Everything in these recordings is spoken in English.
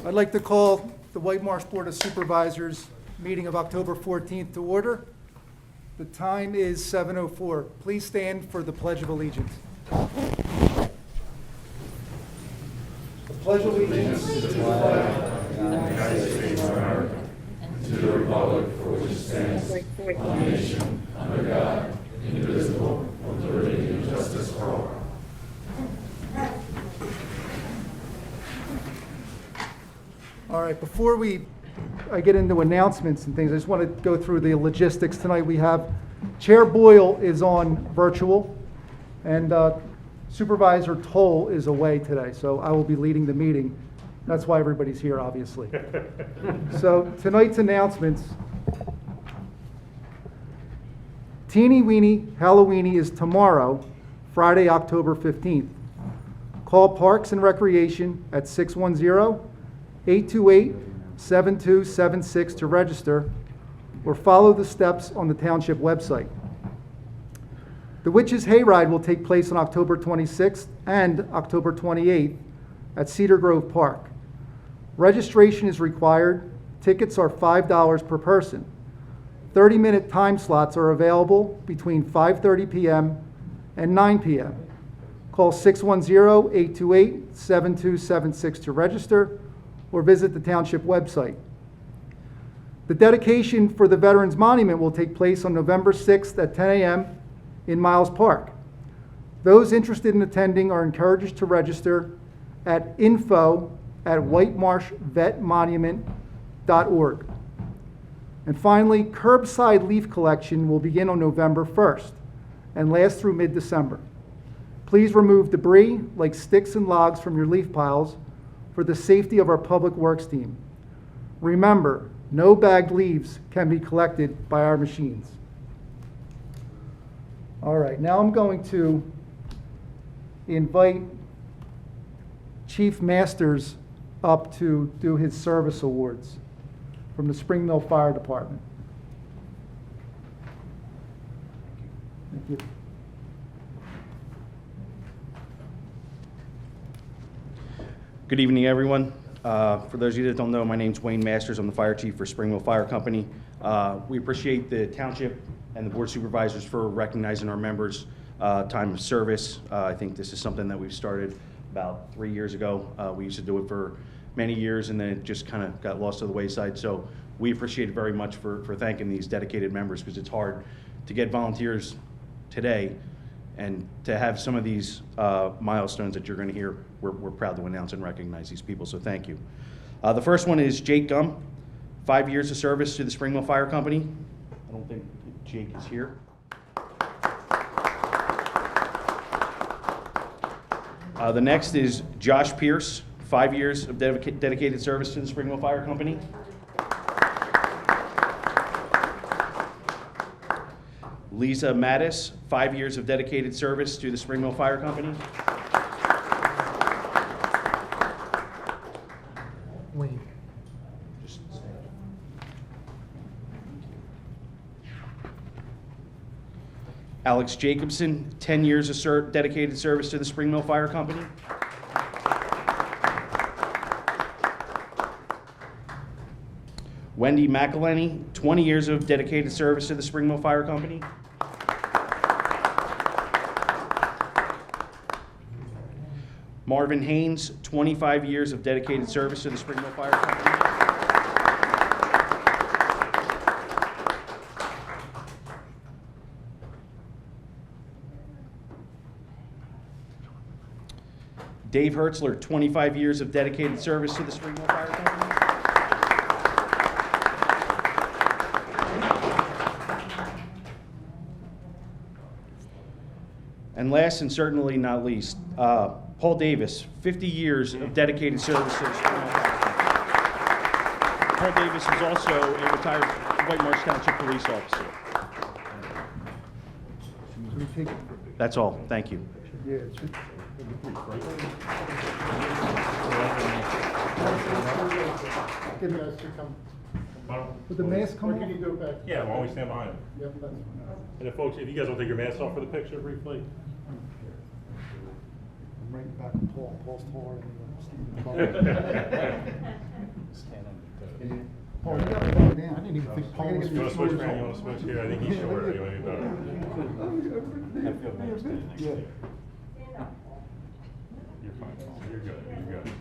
I'd like to call the Whitemarsh Board of Supervisors meeting of October 14th to order. The time is 7:04. Please stand for the Pledge of Allegiance. The Pledge of Allegiance to the flag of the United States of America, and to the republic for which it stands, one nation, under God, indivisible, with liberty and justice for all. All right, before I get into announcements and things, I just want to go through the logistics tonight. We have Chair Boyle is on virtual, and Supervisor Toll is away today, so I will be leading the meeting. That's why everybody's here, obviously. So tonight's announcements. Teeny Weeny Halloweeny is tomorrow, Friday, October 15th. Call Parks and Recreation at 610-828-7276 to register, or follow the steps on the Township website. The Witches Hayride will take place on October 26th and October 28th at Cedar Grove Park. Registration is required. Tickets are $5 per person. 30-minute time slots are available between 5:30 p.m. and 9 p.m. Call 610-828-7276 to register, or visit the Township website. The dedication for the Veterans Monument will take place on November 6th at 10 a.m. in Miles Park. Those interested in attending are encouraged to register at info@whitemarshvetmonument.org. And finally, curbside leaf collection will begin on November 1st and last through mid-December. Please remove debris like sticks and logs from your leaf piles for the safety of our public works team. Remember, no bagged leaves can be collected by our machines. All right, now I'm going to invite Chief Masters up to do his service awards from the Spring Mill Fire Department. Thank you. Good evening, everyone. For those of you that don't know, my name's Wayne Masters. I'm the fire chief for Spring Mill Fire Company. We appreciate the Township and the Board of Supervisors for recognizing our members' time of service. I think this is something that we've started about 3 years ago. We used to do it for many years, and then it just kind of got lost to the wayside. So we appreciate it very much for thanking these dedicated members, because it's hard to get volunteers today, and to have some of these milestones that you're going to hear. We're proud to announce and recognize these people, so thank you. The first one is Jake Gum, 5 years of service to the Spring Mill Fire Company. I don't think Jake is here. The next is Josh Pierce, 5 years of dedicated service to the Spring Mill Fire Company. Lisa Mattis, 5 years of dedicated service to the Spring Mill Fire Company. Wayne. Alex Jacobson, 10 years of dedicated service to the Spring Mill Fire Company. Wendy McElhenney, 20 years of dedicated service to the Spring Mill Fire Company. Marvin Haynes, 25 years of dedicated service to the Spring Mill Fire Company. Dave Hertzler, 25 years of dedicated service to the Spring Mill Fire Company. And last and certainly not least, Paul Davis, 50 years of dedicated service to the Spring Mill Fire Company. Paul Davis is also a retired Whitemarsh Township police officer. That's all. Thank you. Yeah, it should. Would the mask come off? Or can you go back? Yeah, why don't we stand behind him? Yep, that's fine. And if folks, if you guys want to take your masks off for the picture briefly. right in the back of Paul. Paul's taller than Paul, you got to go down. I didn't even think Paul was. You want to switch, man? You want to switch here? I think he's shorter. You want to be better. Yeah. You're fine. You're good. You're good.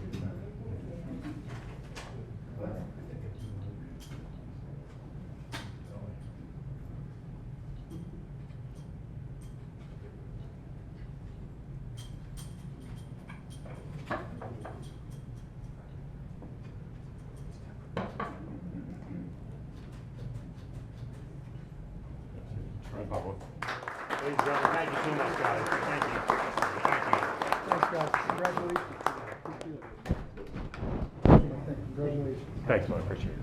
Ladies and gentlemen, thank you so much, guys. Thank you. Thank you. Thanks, guys. Congratulations. Congratulations. Thanks, man. I appreciate it.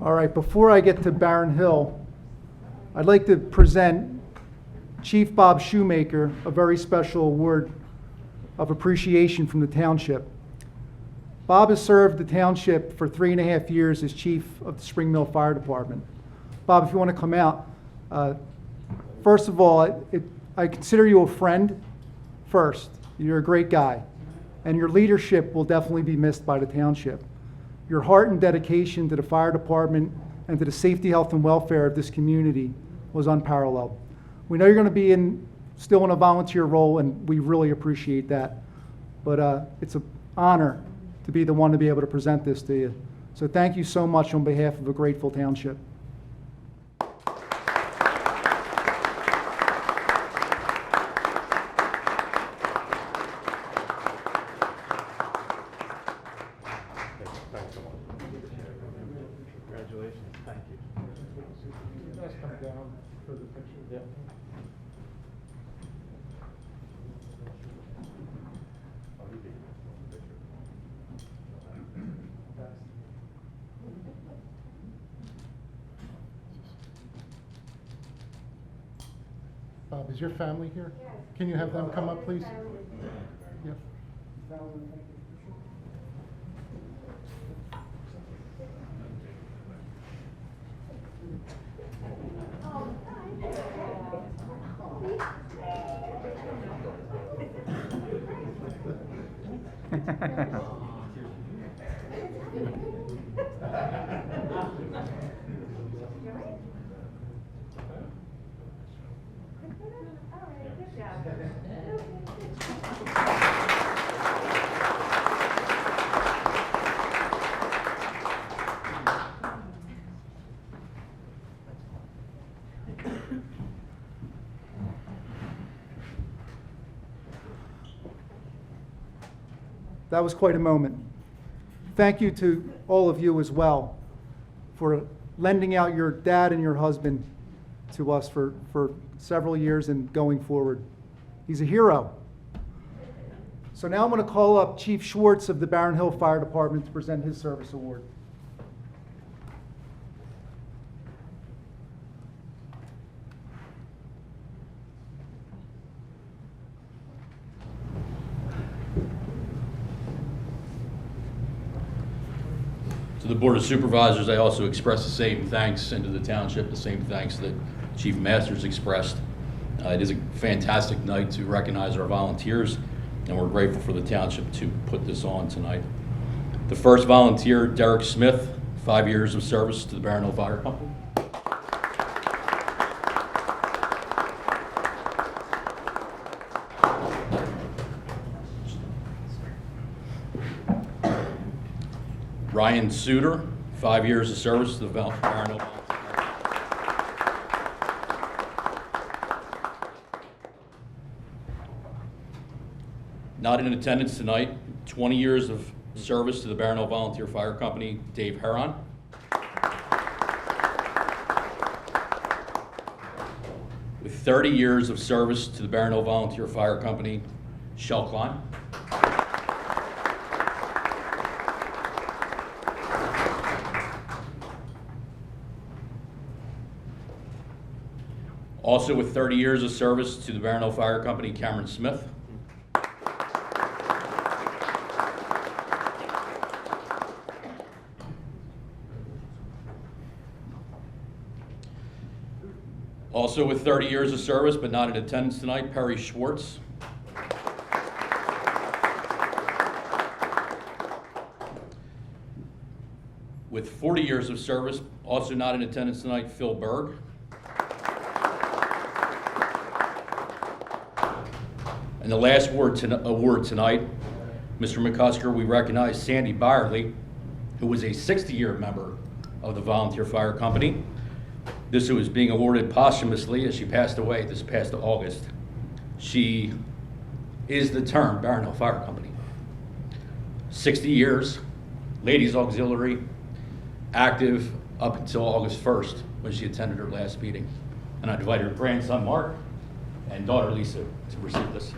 All right, before I get to Barron Hill, I'd like to present Chief Bob Shoemaker a very special award of appreciation from the township. Bob has served the township for 3.5 years as chief of the Spring Mill Fire Department. Bob, if you want to come out. First of all, I consider you a friend first. You're a great guy, and your leadership will definitely be missed by the township. Your heart and dedication to the fire department and to the safety, health, and welfare of this community was unparalleled. We know you're going to be still in a volunteer role, and we really appreciate that. But it's an honor to be the one to be able to present this to you. So thank you so much on behalf of a grateful township. Thanks so much. Congratulations. Thank you. You guys come down for the picture. Yeah. Bob, is your family here? Can you have them come up, please? Yep. That was quite a moment. Thank you to all of you as well for lending out your dad and your husband to us for several years and going forward. He's a hero. So now I'm going to call up Chief Schwartz of the Barron Hill Fire Department to present his service award. To the Board of Supervisors, I also express the same thanks, and to the township, the same thanks that Chief Masters expressed. It is a fantastic night to recognize our volunteers, and we're grateful for the township to put this on tonight. The first volunteer, Derek Smith, 5 years of service to the Barron Hill Fire Company. Ryan Suter, 5 years of service to the Barron Hill. Not in attendance tonight, 20 years of service to the Barron Hill Volunteer Fire Company, Dave Heron. With 30 years of service to the Barron Hill Volunteer Fire Company, Shell Klein. Also with 30 years of service to the Barron Hill Fire Company, Cameron Smith. Also with 30 years of service, but not in attendance tonight, Perry Schwartz. With 40 years of service, also not in attendance tonight, Phil Berg. And the last award tonight, Mr. McCusker, we recognize Sandy Byerly, who was a 60-year member of the Volunteer Fire Company. This was being awarded posthumously as she passed away this past August. She is the term Barron Hill Fire Company. 60 years, Ladies Auxiliary, active up until August 1st when she attended her last meeting. And I invite her grandson Mark and daughter Lisa to receive this.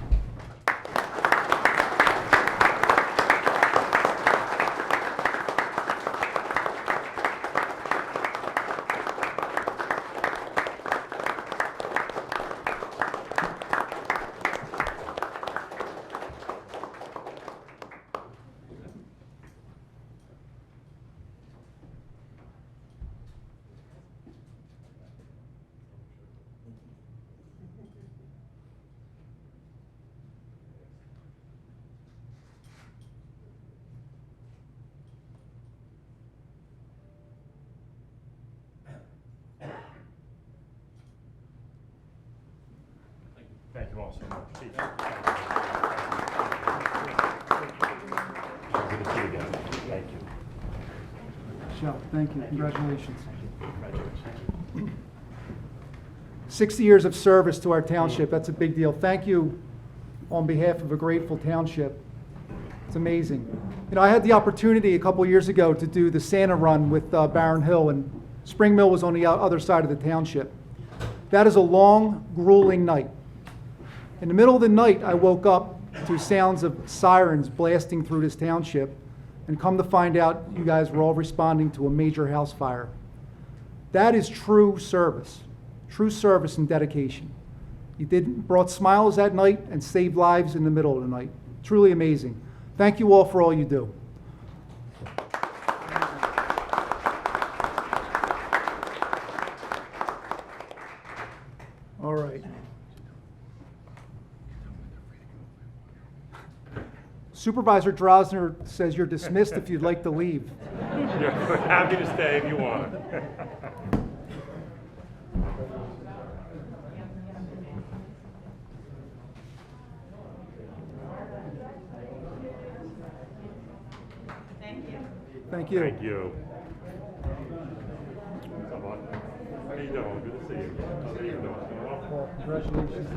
Thank you all so much. Chief. Good to see you again. Thank you. Michelle, thank you. Congratulations. 60 years of service to our township. That's a big deal. Thank you on behalf of a grateful township. It's amazing. You know, I had the opportunity a couple years ago to do the Santa run with Barron Hill, and Spring Mill was on the other side of the township. That is a long, grueling night. In the middle of the night, I woke up to sounds of sirens blasting through this township, and come to find out you guys were all responding to a major house fire. That is true service and dedication. You brought smiles that night and saved lives in the middle of the night. Truly amazing. Thank you all for all you do. All right. Supervisor Drosner says you're dismissed if you'd like to leave. You're happy to stay if you want. Thank you. Thank you. How you doing? Good to see you. How are you doing? Well, congratulations.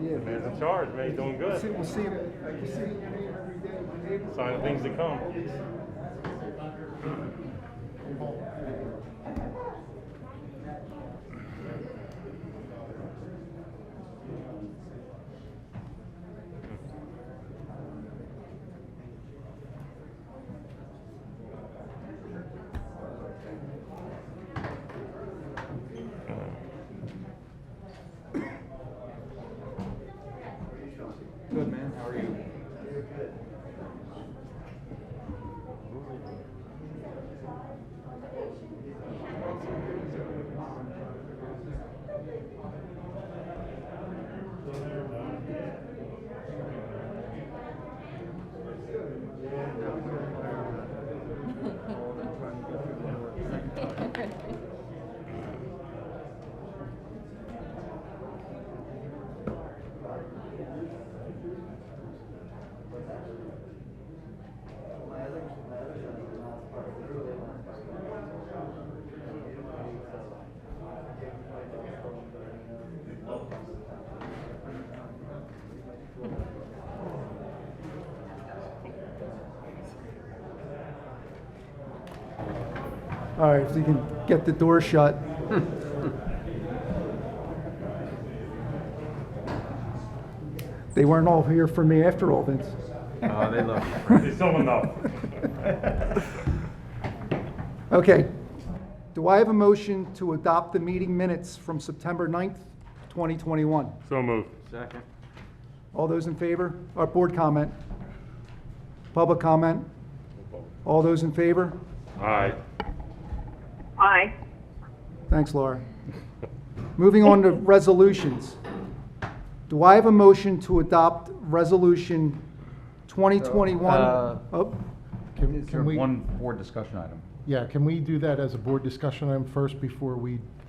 Yeah. Man's in charge, man. You're doing good. We'll see you every day. Sign of things to come. Good, man. How are you? All right, so you can get the door shut. They weren't all here for me after all, Vince. Oh, they love you. There's still enough. Okay. Do I have a motion to adopt the meeting minutes from September 9th, 2021? So moved. Second. All those in favor? Our board comment? Public comment? All those in favor? Aye. Aye. Thanks, Laura. Moving on to resolutions. Do I have a motion to adopt Resolution 2021? Oh, Is there Can we- one board discussion item? Yeah, can we do that as a board discussion item first before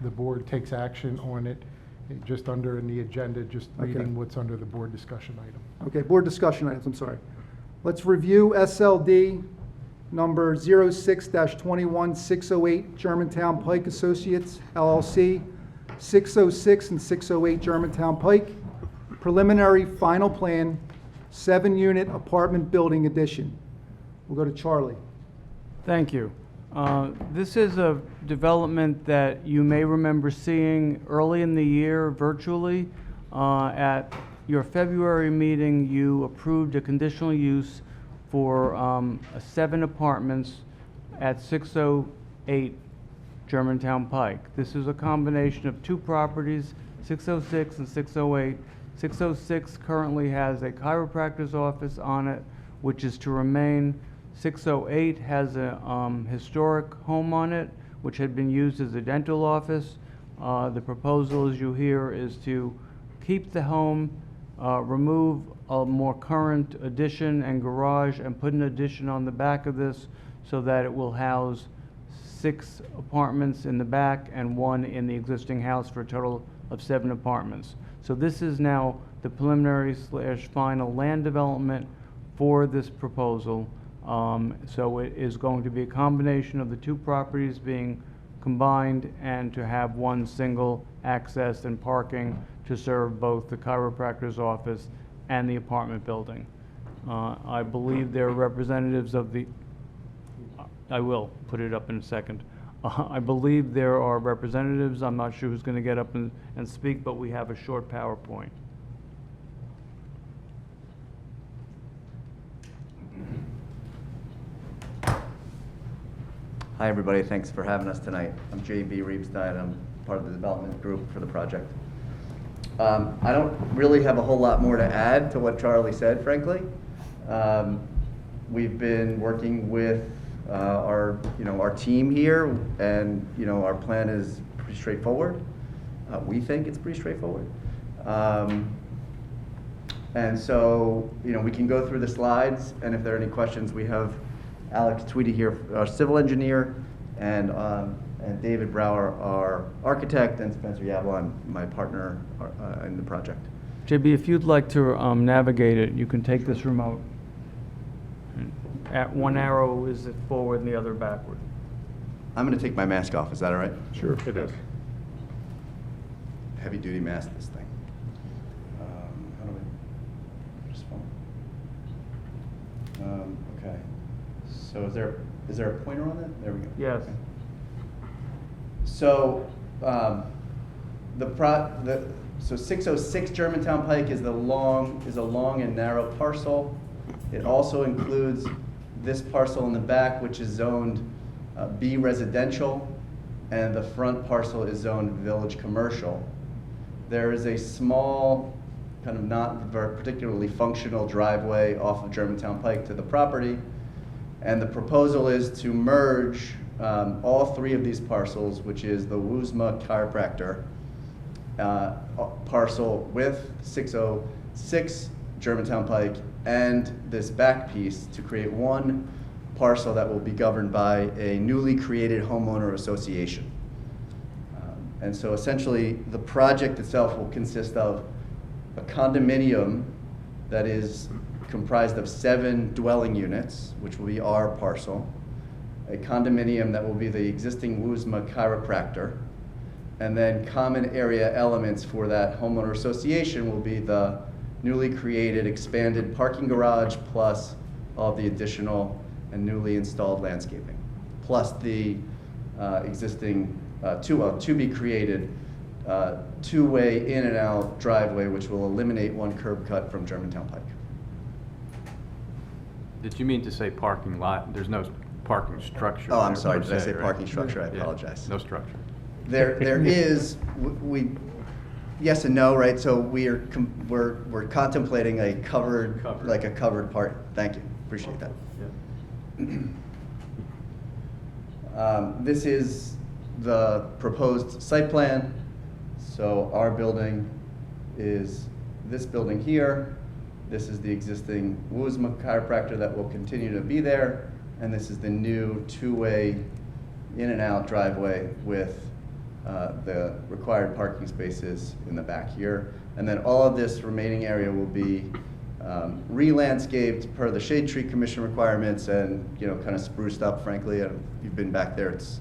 the board takes action on it? Just under in the agenda, just Okay. reading what's under the board discussion item. Okay, board discussion items, I'm sorry. Let's review SLD number 06-21608 Germantown Pike Associates LLC, 606 and 608 Germantown Pike, preliminary final plan, 7-unit apartment building addition. We'll go to Charlie. Thank you. This is a development that you may remember seeing early in the year virtually. At your February meeting, you approved a conditional use for 7 apartments at 608 Germantown Pike. This is a combination of 2 properties, 606 and 608. 606 currently has a chiropractor's office on it, which is to remain. 608 has a historic home on it, which had been used as a dental office. The proposal, as you hear, is to keep the home, remove a more current addition and garage, and put an addition on the back of this so that it will house 6 apartments in the back and 1 in the existing house for a total of 7 apartments. So this is now the preliminary/final land development for this proposal. So it is going to be a combination of the 2 properties being combined and to have 1 single access and parking to serve both the chiropractor's office and the apartment building. I believe there are representatives of the, I will put it up in a second. I believe there are representatives, I'm not sure who's going to get up and speak, but we have a short PowerPoint. Hi, everybody. Thanks for having us tonight. I'm J.B. Reebstein. I'm part of the development group for the project. I don't really have a whole lot more to add to what Charlie said, frankly. We've been working with our team here, and our plan is pretty straightforward. We think it's pretty straightforward. And so, we can go through the slides, and if there are any questions, we have Alex Tweedy here, our civil engineer, and David Brower, our architect, and Spencer Yablon, my partner in the project. JB, if you'd like to navigate it, you can take this remote. At one arrow is it forward and the other backward. I'm going to take my mask off. Is that all right? Sure, it is. Heavy duty mask, this thing. How do I just phone? Okay. So is there a pointer on that? There we go. Yes. Okay. So so 606 Germantown Pike is a long and narrow parcel. It also includes this parcel in the back, which is zoned B residential, and the front parcel is zoned village commercial. There is a small, kind of not very particularly functional driveway off of Germantown Pike to the property, and the proposal is to merge all 3 of these parcels, which is the Woosma Chiropractor parcel with 606 Germantown Pike and this back piece to create one parcel that will be governed by a newly created homeowner association. And so essentially the project itself will consist of a condominium that is comprised of 7 dwelling units, which will be our parcel, a condominium that will be the existing Woosma Chiropractor, and then common area elements for that homeowner association will be the newly created expanded parking garage plus all the additional and newly installed landscaping, plus the existing to be created 2-way in and out driveway, which will eliminate 1 curb cut from Germantown Pike. Did you mean to say parking lot? There's no parking structure. Oh, I'm there sorry, per did I se, say right? parking structure? I Yeah, apologize. No structure. There is, yes and no, right? So we're contemplating a covered, like a covered part. Thank you, appreciate that. Yeah. This is the proposed site plan. So our building is this building here. This is the existing Woosma chiropractor that will continue to be there. And this is the new two-way in and out driveway with the required parking spaces in the back here. And then all of this remaining area will be re-landscaped per the Shade Tree Commission requirements and, you know, kind of spruced up, frankly. If you've been back there, it's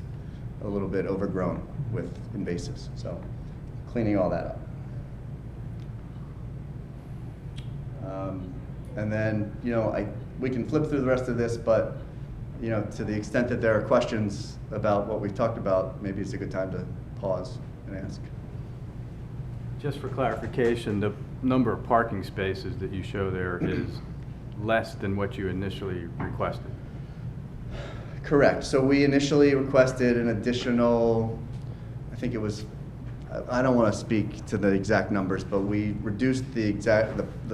a little bit overgrown with invasives. So cleaning all that up. And then, you know, we can flip through the rest of this, but, you know, to the extent that there are questions about what we've talked about, maybe it's a good time to pause and ask. Just for clarification, the number of parking spaces that you show there is less than what you initially requested. Correct. So we initially requested an additional, I think it was, I don't want to speak to the exact numbers, but we reduced the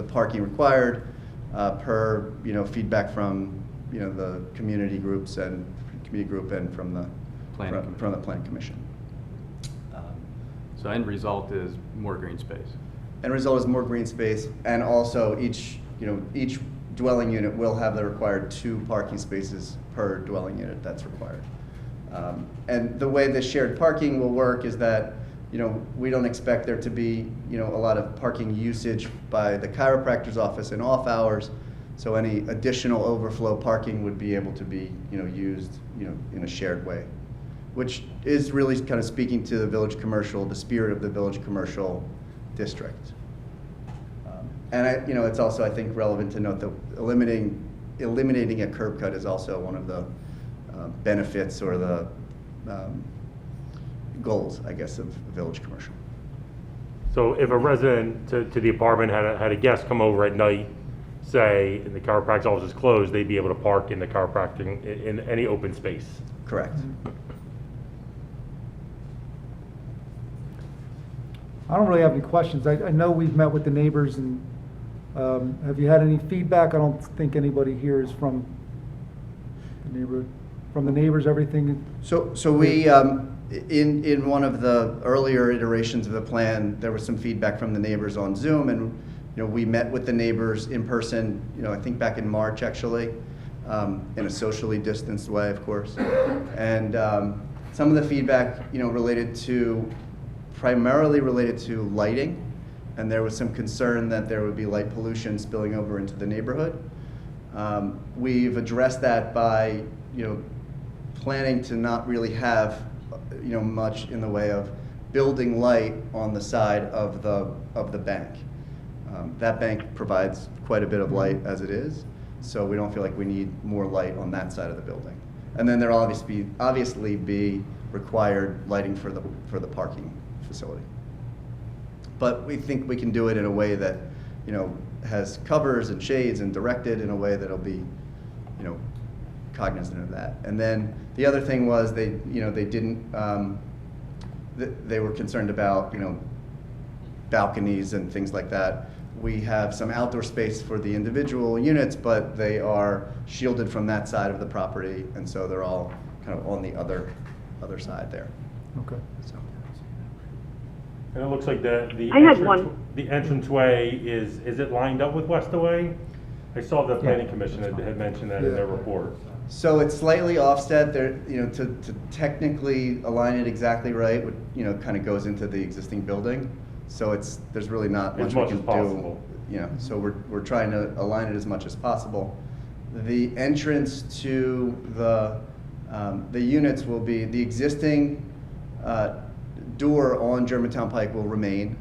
parking required per, you know, feedback from, you know, the community group and from the Planning Commission. So end result is more green space. End result is more green space, and also each dwelling unit will have the required 2 parking spaces per dwelling unit that's required. And the way the shared parking will work is that, you know, we don't expect there to be, you know, a lot of parking usage by the chiropractor's office in off hours. So any additional overflow parking would be able to be, you know, used, you know, in a shared way, which is really kind of speaking to the village commercial, the spirit of the village commercial district. And you know, it's also, I think, relevant to note that eliminating a curb cut is also one of the benefits or the goals, I guess, of village commercial. So if a resident to the apartment had a guest come over at night, say, and the chiropractic office is closed, they'd be able to park in the chiropractic in any open space? Correct. I don't really have any questions. I know we've met with the neighbors, and have you had any feedback? I don't think anybody here is from the neighborhood. From the neighbors, everything? So we, in one of the earlier iterations of the plan, there was some feedback from the neighbors on Zoom, and, you know, we met with the neighbors in person, you know, I think back in March, actually, in a socially distanced way, of course. And some of the feedback, you know, primarily related to lighting, and there was some concern that there would be light pollution spilling over into the neighborhood. We've addressed that by, you know, planning to not really have, you know, much in the way of building light on the side of the bank. That bank provides quite a bit of light as it is, so we don't feel like we need more light on that side of the building. And then there'll obviously be required lighting for the parking facility. But we think we can do it in a way that, you know, has covers and shades and directed in a way that'll be, you know, cognizant of that. And then the other thing was they were concerned about, you know, balconies and things like that. We have some outdoor space for the individual units, but they are shielded from that side of the property, and so they're all kind of on the other side there. Okay. So. And it looks like the I had one. The entranceway is it lined up with Westaway? I saw the planning commission had mentioned that in their report. So it's slightly offset there, you know, to technically align it exactly right, would, you know, kind of goes into the existing building. So there's really not much we can do. Possible. You know, so we're trying to align it as much as possible. The entrance to the units will be the existing door on Germantown Pike will remain,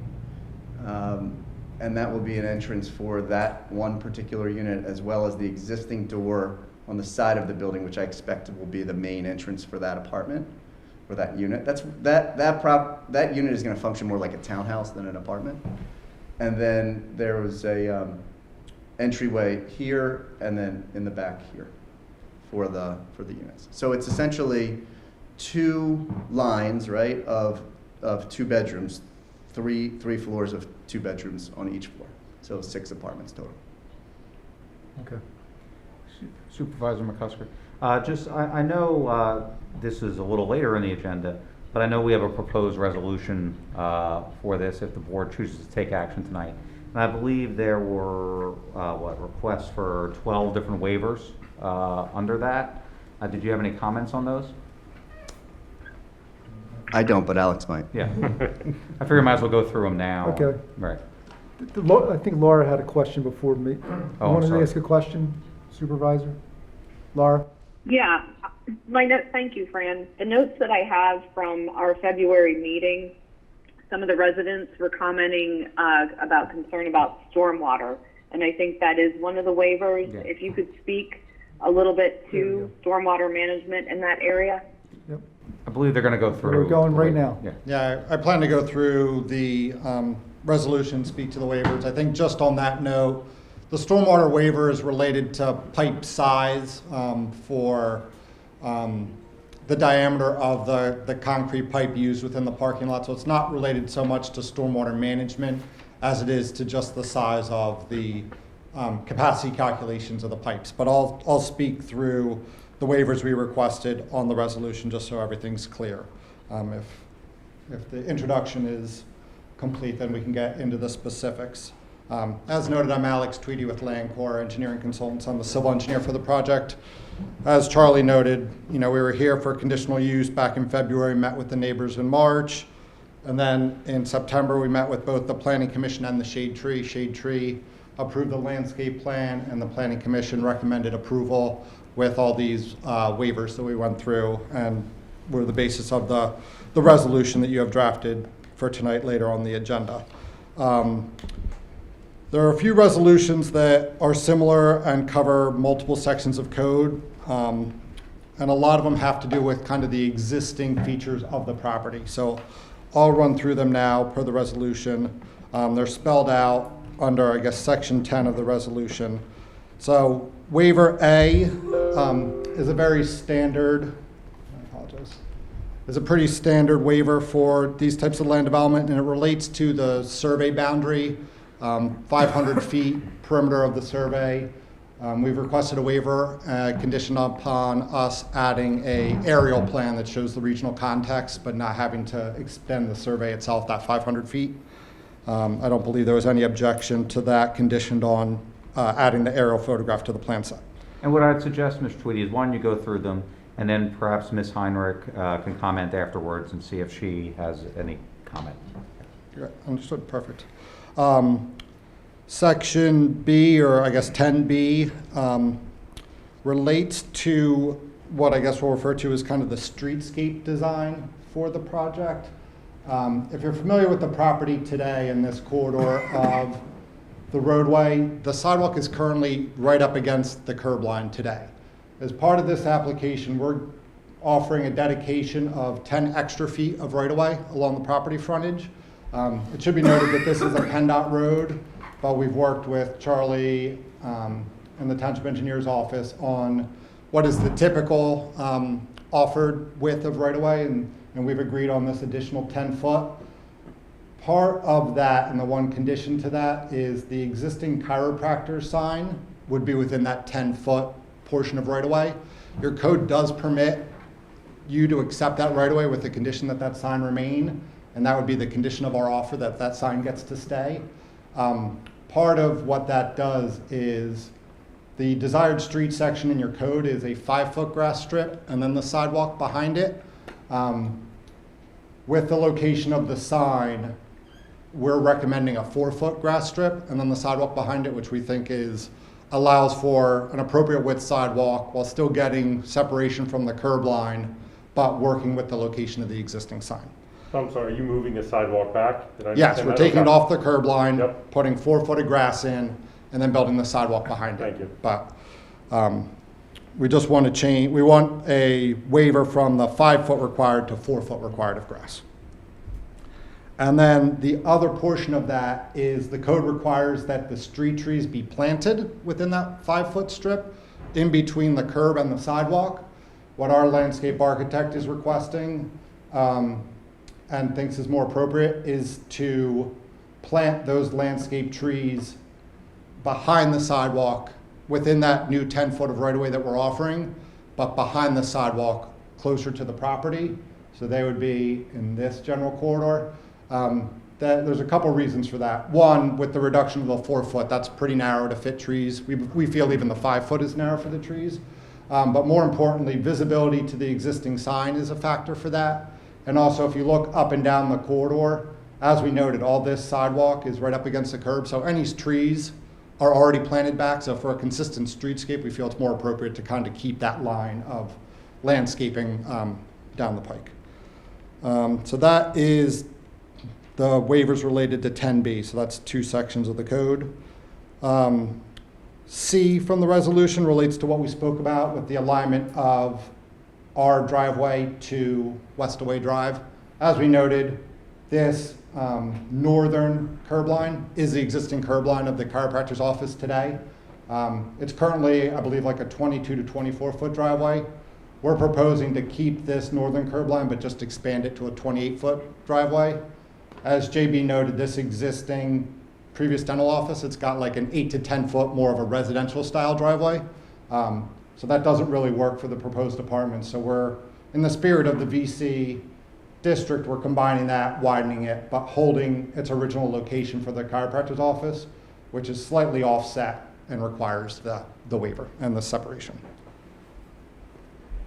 and that will be an entrance for that one particular unit, as well as the existing door on the side of the building, which I expect will be the main entrance for that apartment or that unit. That unit is going to function more like a townhouse than an apartment. And then there was a entryway here, and then in the back here for the units. So it's essentially 2 lines, right, of 2 bedrooms, three floors of 2 bedrooms on each floor. So 6 apartments total. Okay. Supervisor McCusker. I know this is a little later in the agenda, but but I know we have a proposed resolution for this if the board chooses to take action tonight. And I believe there were, requests for 12 different waivers under that. Did you have any comments on those? I don't, but Alex might. Yeah. I figure I might as well go through them now. Okay. Right. I think Laura had a question before me. You I'm wanted to sorry. ask a question, Supervisor? Laura? Yeah, my note, thank you, Fran. The notes that I have from our February meeting, some of the residents were commenting about concern about stormwater, and I think that is one of the waivers. Yeah. If you could speak a little bit to stormwater management in that area. Yep. I believe they're going to go through. We're going right now. Yeah. Yeah, I plan to go through the resolution, speak to the waivers. I think just on that note, the stormwater waiver is related to pipe size for the diameter of the concrete pipe used within the parking lot. So it's not related so much to stormwater management as it is to just the size of the capacity calculations of the pipes. But I'll speak through the waivers we requested on the resolution just so everything's clear. If the introduction is complete, then we can get into the specifics. As noted, I'm Alex Tweedy with Land Corps Engineering Consultants. I'm the civil engineer for the project. As Charlie noted, we were here for conditional use back in February, met with the neighbors in March. And then in September, we met with both the Planning Commission and the Shade Tree. Shade Tree approved the landscape plan, and the Planning Commission recommended approval with all these waivers that we went through and were the basis of the resolution that you have drafted for tonight later on the agenda. There are a few resolutions that are similar and cover multiple sections of code, and a lot of them have to do with kind of the existing features of the property. So I'll run through them now per the resolution. They're spelled out under, I guess, section 10 of the resolution. So waiver A is a very standard, I apologize, is a pretty standard waiver for these types of land development, and it relates to the survey boundary, 500 feet perimeter of the survey. We've requested a waiver conditioned upon us adding a aerial plan that shows the regional context, but not having to extend the survey itself that 500 feet. I don't believe there was any objection to that conditioned on adding the aerial photograph to the plan set. And what I'd suggest, Ms. Tweedy, is why don't you go through them, and then perhaps Ms. Heinrich can comment afterwards and see if she has any comment. Right, understood, perfect. Section B, or I guess 10B, relates to what I guess we'll refer to as kind of the streetscape design for the project. If you're familiar with the property today in this corridor of the roadway, the sidewalk is currently right up against the curb line today. As part of this application, we're offering a dedication of 10 extra feet of right-of-way along the property frontage. It should be noted that this is a PennDOT road, but we've worked with Charlie and the Township Engineer's office on what is the typical offered width of right-of-way, and we've agreed on this additional 10 foot. Part of that, and the one condition to that, is the existing chiropractor sign would be within that 10-foot portion of right-of-way. Your code does permit you to accept that right-of-way with the condition that that sign remain, and that would be the condition of our offer, that that sign gets to stay. Part of what that does is the desired street section in your code is a 5-foot grass strip and then the sidewalk behind it. With the location of the sign, we're recommending a 4-foot grass strip and then the sidewalk behind it, which we think allows for an appropriate width sidewalk while still getting separation from the curb line, but working with the location of the existing sign. I'm sorry, are you moving the sidewalk back? Did I Yes, understand we're that? taking it Okay. off the curb line, Yep. putting 4 foot of grass in, and then building the sidewalk behind it. Thank you. But we just want to change, we want a waiver from the 5-foot required to 4-foot required of grass. And then the other portion of that is the code requires that the street trees be planted within that 5-foot strip in between the curb and the sidewalk. What our landscape architect is requesting and thinks is more appropriate is to plant those landscape trees behind the sidewalk within that new 10 foot of right-of-way that we're offering, but behind the sidewalk closer to the property So they would be in this general corridor. There's a couple reasons for that. One, with the reduction of the 4 foot, that's pretty narrow to fit trees. We feel even the 5 foot is narrow for the trees. But more importantly, visibility to the existing sign is a factor for that. And also, if you look up and down the corridor, as we noted, all this sidewalk is right up against the curb, so any trees are already planted back. So for a consistent streetscape, we feel it's more appropriate to kind of keep that line of landscaping down the pike. So that is the waivers related to 10B, so that's 2 sections of the code. C from the resolution relates to what we spoke about with the alignment of our driveway to Westaway Drive. As we noted, this northern curb line is the existing curb line of the chiropractor's office today. It's currently, I believe, like a 22 to 24 foot driveway. We're proposing to keep this northern curb line, but just expand it to a 28 foot driveway. As JB noted, this existing previous dental office, it's got like an 8 to 10 foot more of a residential style driveway. So that doesn't really work for the proposed apartments. So we're, in the spirit of the VC district, we're combining that, widening it, but holding its original location for the chiropractor's office, which is slightly offset and requires the waiver and the separation.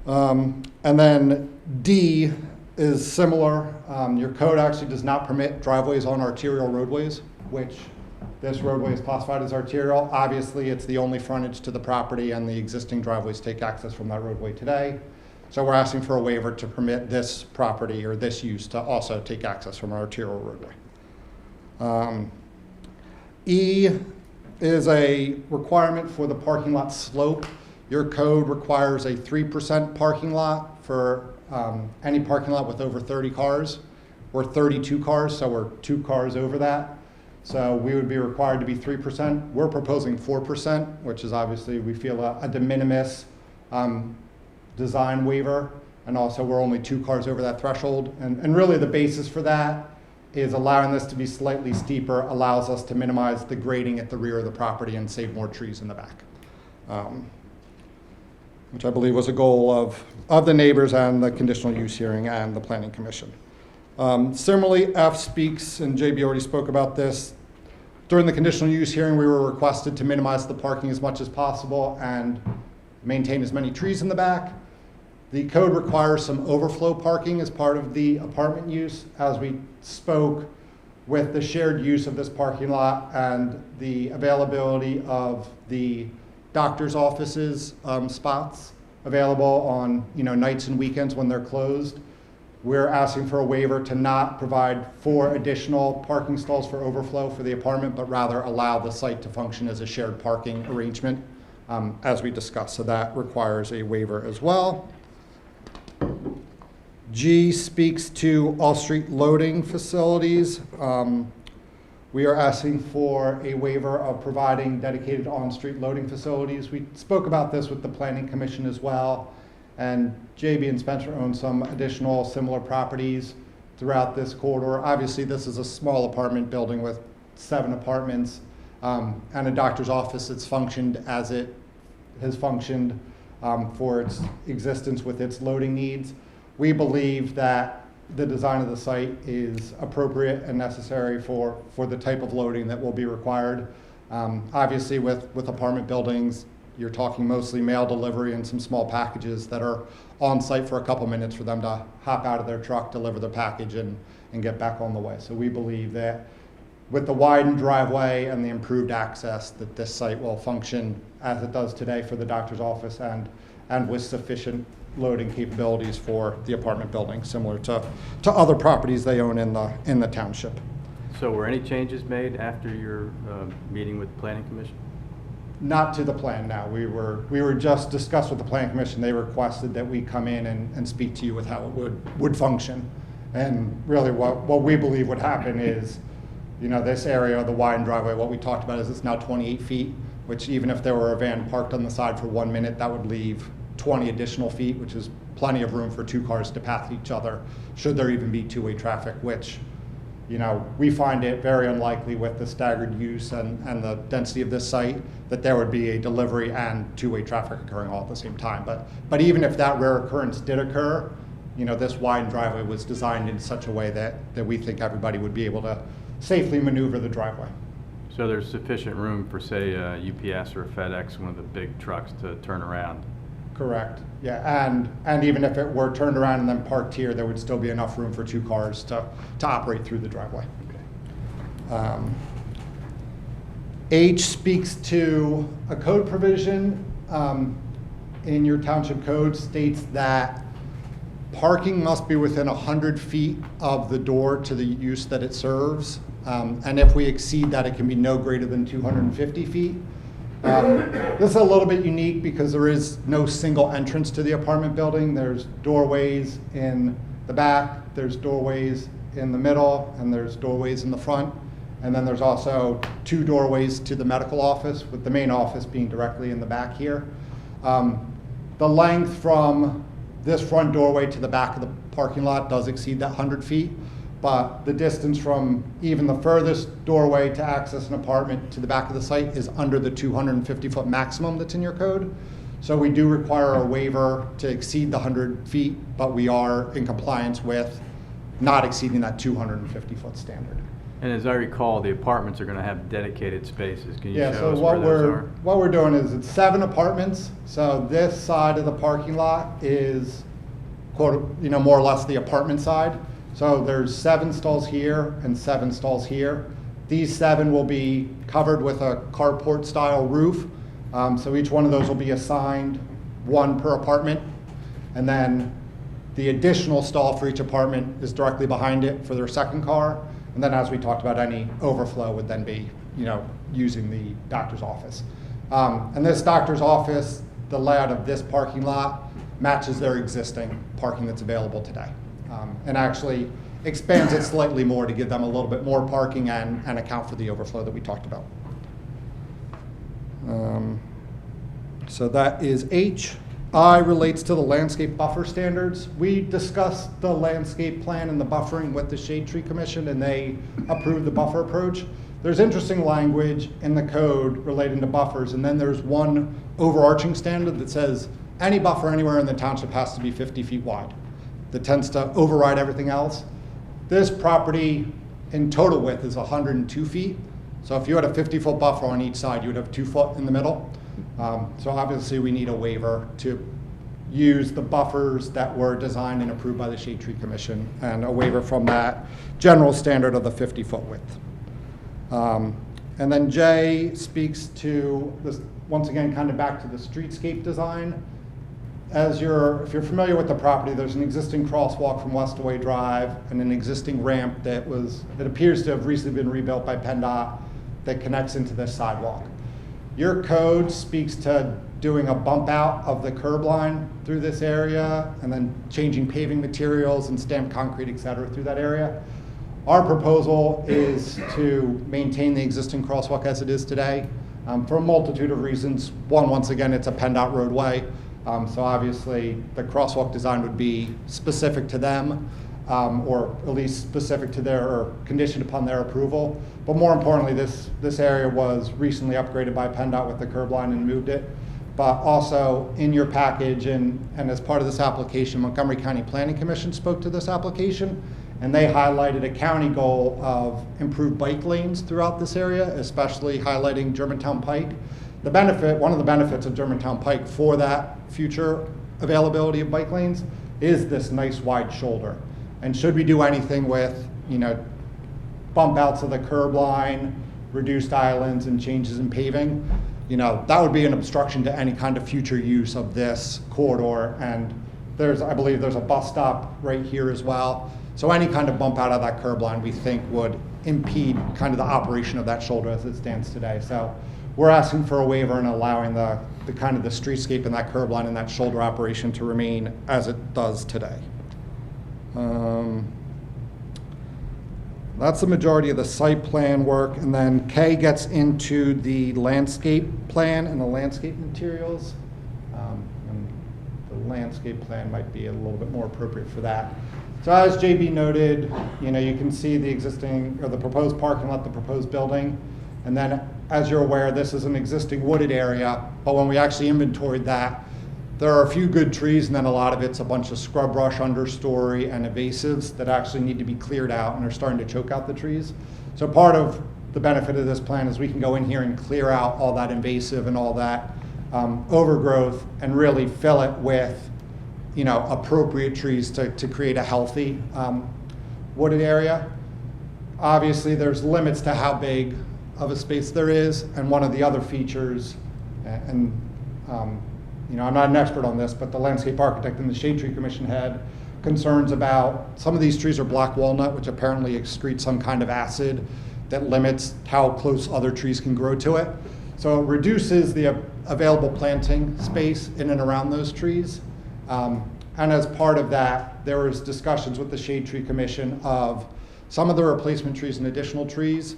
And then D is similar. Your code actually does not permit driveways on arterial roadways, which this roadway is classified as arterial. Obviously, it's the only frontage to the property, and the existing driveways take access from that roadway today. So we're asking for a waiver to permit this property or this use to also take access from our arterial roadway. E is a requirement for the parking lot slope. Your code requires a 3% parking lot for any parking lot with over 30 cars. We're 32 cars, so we're 2 cars over that. So we would be required to be 3%. We're proposing 4%, which is obviously, we feel, a de minimis design waiver. And also, we're only 2 cars over that threshold. And really the basis for that is allowing this to be slightly steeper allows us to minimize the grading at the rear of the property and save more trees in the back. Which I believe was a goal of the neighbors and the conditional use hearing and the planning commission. Similarly, F speaks, and JB already spoke about this. During the conditional use hearing, we were requested to minimize the parking as much as possible and maintain as many trees in the back. The code requires some overflow parking as part of the apartment use. As we spoke with the shared use of this parking lot and the availability of the doctor's offices spots available on nights and weekends when they're closed, we're asking for a waiver to not provide 4 additional parking stalls for overflow for the apartment, but rather allow the site to function as a shared parking arrangement, as we discussed. So that requires a waiver as well. G speaks to off-street loading facilities. We are asking for a waiver of providing dedicated on-street loading facilities. We spoke about this with the Planning Commission as well, and JB and Spencer own some additional similar properties throughout this corridor. Obviously, this is a small apartment building with 7 apartments and a doctor's office that's functioned as it has functioned for its existence with its loading needs. We believe that the design of the site is appropriate and necessary for the type of loading that will be required. Obviously, with apartment buildings, you're talking mostly mail delivery and some small packages that are on site for a couple minutes for them to hop out of their truck, deliver the package, and get back on the way. So we believe that with the widened driveway and the improved access, that this site will function as it does today for the doctor's office and with sufficient loading capabilities for the apartment building, similar to other properties they own in the township. So were any changes made after your meeting with the Planning Commission? Not to the plan, no. We were just discussed with the Planning Commission. They requested that we come in and speak to you with how it would function. And really what we believe would happen is, this area, the widened driveway, what we talked about is it's now 28 feet, which even if there were a van parked on the side for 1 minute, that would leave 20 additional feet, which is plenty of room for 2 cars to pass each other, should there even be 2-way traffic, which, we find it very unlikely with the staggered use and the density of this site that there would be a delivery and 2-way traffic occurring all at the same time. But even if that rare occurrence did occur, this wide driveway was designed in such a way that we think everybody would be able to safely maneuver the driveway. So there's sufficient room for, say, a UPS or a FedEx, one of the big trucks, to turn around? Correct. Yeah, and even if it were turned around and then parked here, there would still be enough room for 2 cars to operate through the driveway. H speaks to a code provision in your township code, states that parking must be within 100 feet of the door to the use that it serves. And if we exceed that, it can be no greater than 250 feet. This is a little bit unique because there is no single entrance to the apartment building. There's doorways in the back, there's doorways in the middle, and there's doorways in the front. And then there's also 2 doorways to the medical office, with the main office being directly in the back here. The length from this front doorway to the back of the parking lot does exceed that 100 feet, but the distance from even the furthest doorway to access an apartment to the back of the site is under the 250-foot maximum that's in your code. So we do require a waiver to exceed the 100 feet, but we are in compliance with not exceeding that 250-foot standard. And as I recall, the apartments are going to have dedicated spaces. Can you Yeah, show so us where those are? what we're doing is it's 7 apartments. So this side of the parking lot is quote, more or less the apartment side. So there's 7 stalls here and 7 stalls here. These 7 will be covered with a carport style roof. So each one of those will be assigned 1 per apartment. And then the additional stall for each apartment is directly behind it for their second car. And then, as we talked about, any overflow would then be, using the doctor's office. And this doctor's office, the layout of this parking lot matches their existing parking that's available today. And actually expands it slightly more to give them a little bit more parking and account for the overflow that we talked about. So that is H. I relates to the landscape buffer standards. We discussed the landscape plan and the buffering with the Shade Tree Commission, and they approved the buffer approach. There's interesting language in the code relating to buffers, and then there's one overarching standard that says any buffer anywhere in the township has to be 50 feet wide. That tends to override everything else. This property in total width is 102 feet. So if you had a 50-foot buffer on each side, you would have 2 foot in the middle. So obviously we need a waiver to use the buffers that were designed and approved by the Shade Tree Commission, and a waiver from that general standard of the 50-foot width. And then J speaks to this, once again, kind of back to the streetscape design. If you're familiar with the property, there's an existing crosswalk from Westaway Drive and an existing ramp that appears to have recently been rebuilt by PennDOT that connects into this sidewalk. Your code speaks to doing a bump out of the curb line through this area and then changing paving materials and stamped concrete, et cetera, through that area. Our proposal is to maintain the existing crosswalk as it is today for a multitude of reasons. One, once again, it's a PennDOT roadway, so obviously the crosswalk design would be specific to them, or at least specific to or conditioned upon their approval. But more importantly, this area was recently upgraded by PennDOT with the curb line and moved it. But also in your package and as part of this application, Montgomery County Planning Commission spoke to this application, and they highlighted a county goal of improved bike lanes throughout this area, especially highlighting Germantown Pike. One of the benefits of Germantown Pike for that future availability of bike lanes is this nice wide shoulder. And should we do anything with, bump outs of the curb line, reduced islands, and changes in paving, that would be an obstruction to any kind of future use of this corridor. And I believe there's a bus stop right here as well. So any kind of bump out of that curb line, we think would impede kind of the operation of that shoulder as it stands today. So we're asking for a waiver and allowing the kind of the streetscape and that curb line and that shoulder operation to remain as it does today. That's the majority of the site plan work, and then K gets into the landscape plan and the landscape materials. And the landscape plan might be a little bit more appropriate for that. So as JB noted, you can see the existing, or the proposed parking lot, the proposed building, and then as you're aware, this is an existing wooded area, but when we actually inventoried that, There are a few good trees, and then a lot of it's a bunch of scrub brush, understory, and invasives that actually need to be cleared out and are starting to choke out the trees. So part of the benefit of this plan is we can go in here and clear out all that invasive and all that overgrowth and really fill it with, you know, appropriate trees to create a healthy wooded area. Obviously, there's limits to how big of a space there is, and one of the other features, and you know, I'm not an expert on this, but the landscape architect and the Shade Tree Commission had concerns about some of these trees are black walnut, which apparently excretes some kind of acid that limits how close other trees can grow to it. So it reduces the available planting space in and around those trees. And as part of that, there was discussions with the Shade Tree Commission of some of the replacement trees and additional trees.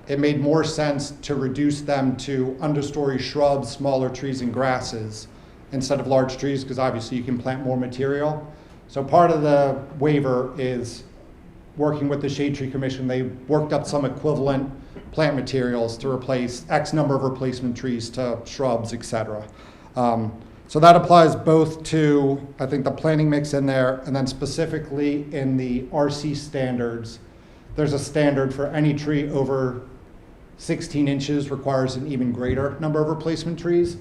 It made more sense to reduce them to understory shrubs, smaller trees and grasses instead of large trees, because obviously you can plant more material. So part of the waiver is working with the Shade Tree Commission. They worked up some equivalent plant materials to replace X number of replacement trees to shrubs, et cetera. So that applies both to, I think, the planting mix in there, and then specifically in the RC standards, there's a standard for any tree over 16 inches requires an even greater number of replacement trees.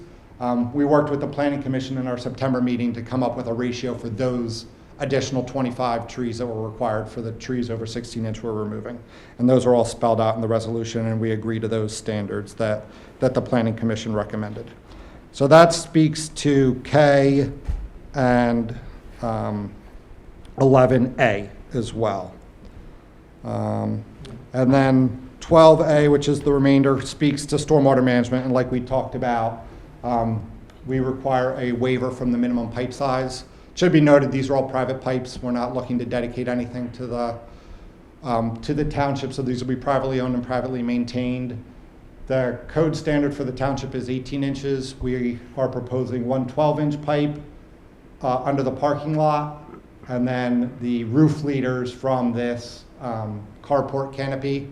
We worked with the Planning Commission in our September meeting to come up with a ratio for those additional 25 trees that were required for the trees over 16 inch we're removing. And those are all spelled out in the resolution, and we agree to those standards that the Planning Commission recommended. So that speaks to K and 11A as well. And then 12A, which is the remainder, speaks to stormwater management, and like we talked about, we require a waiver from the minimum pipe size. Should be noted, these are all private pipes. We're not looking to dedicate anything to the township, so these will be privately owned and privately maintained. The code standard for the township is 18 inches. We are proposing one 12-inch pipe under the parking lot, and then the roof leaders from this carport canopy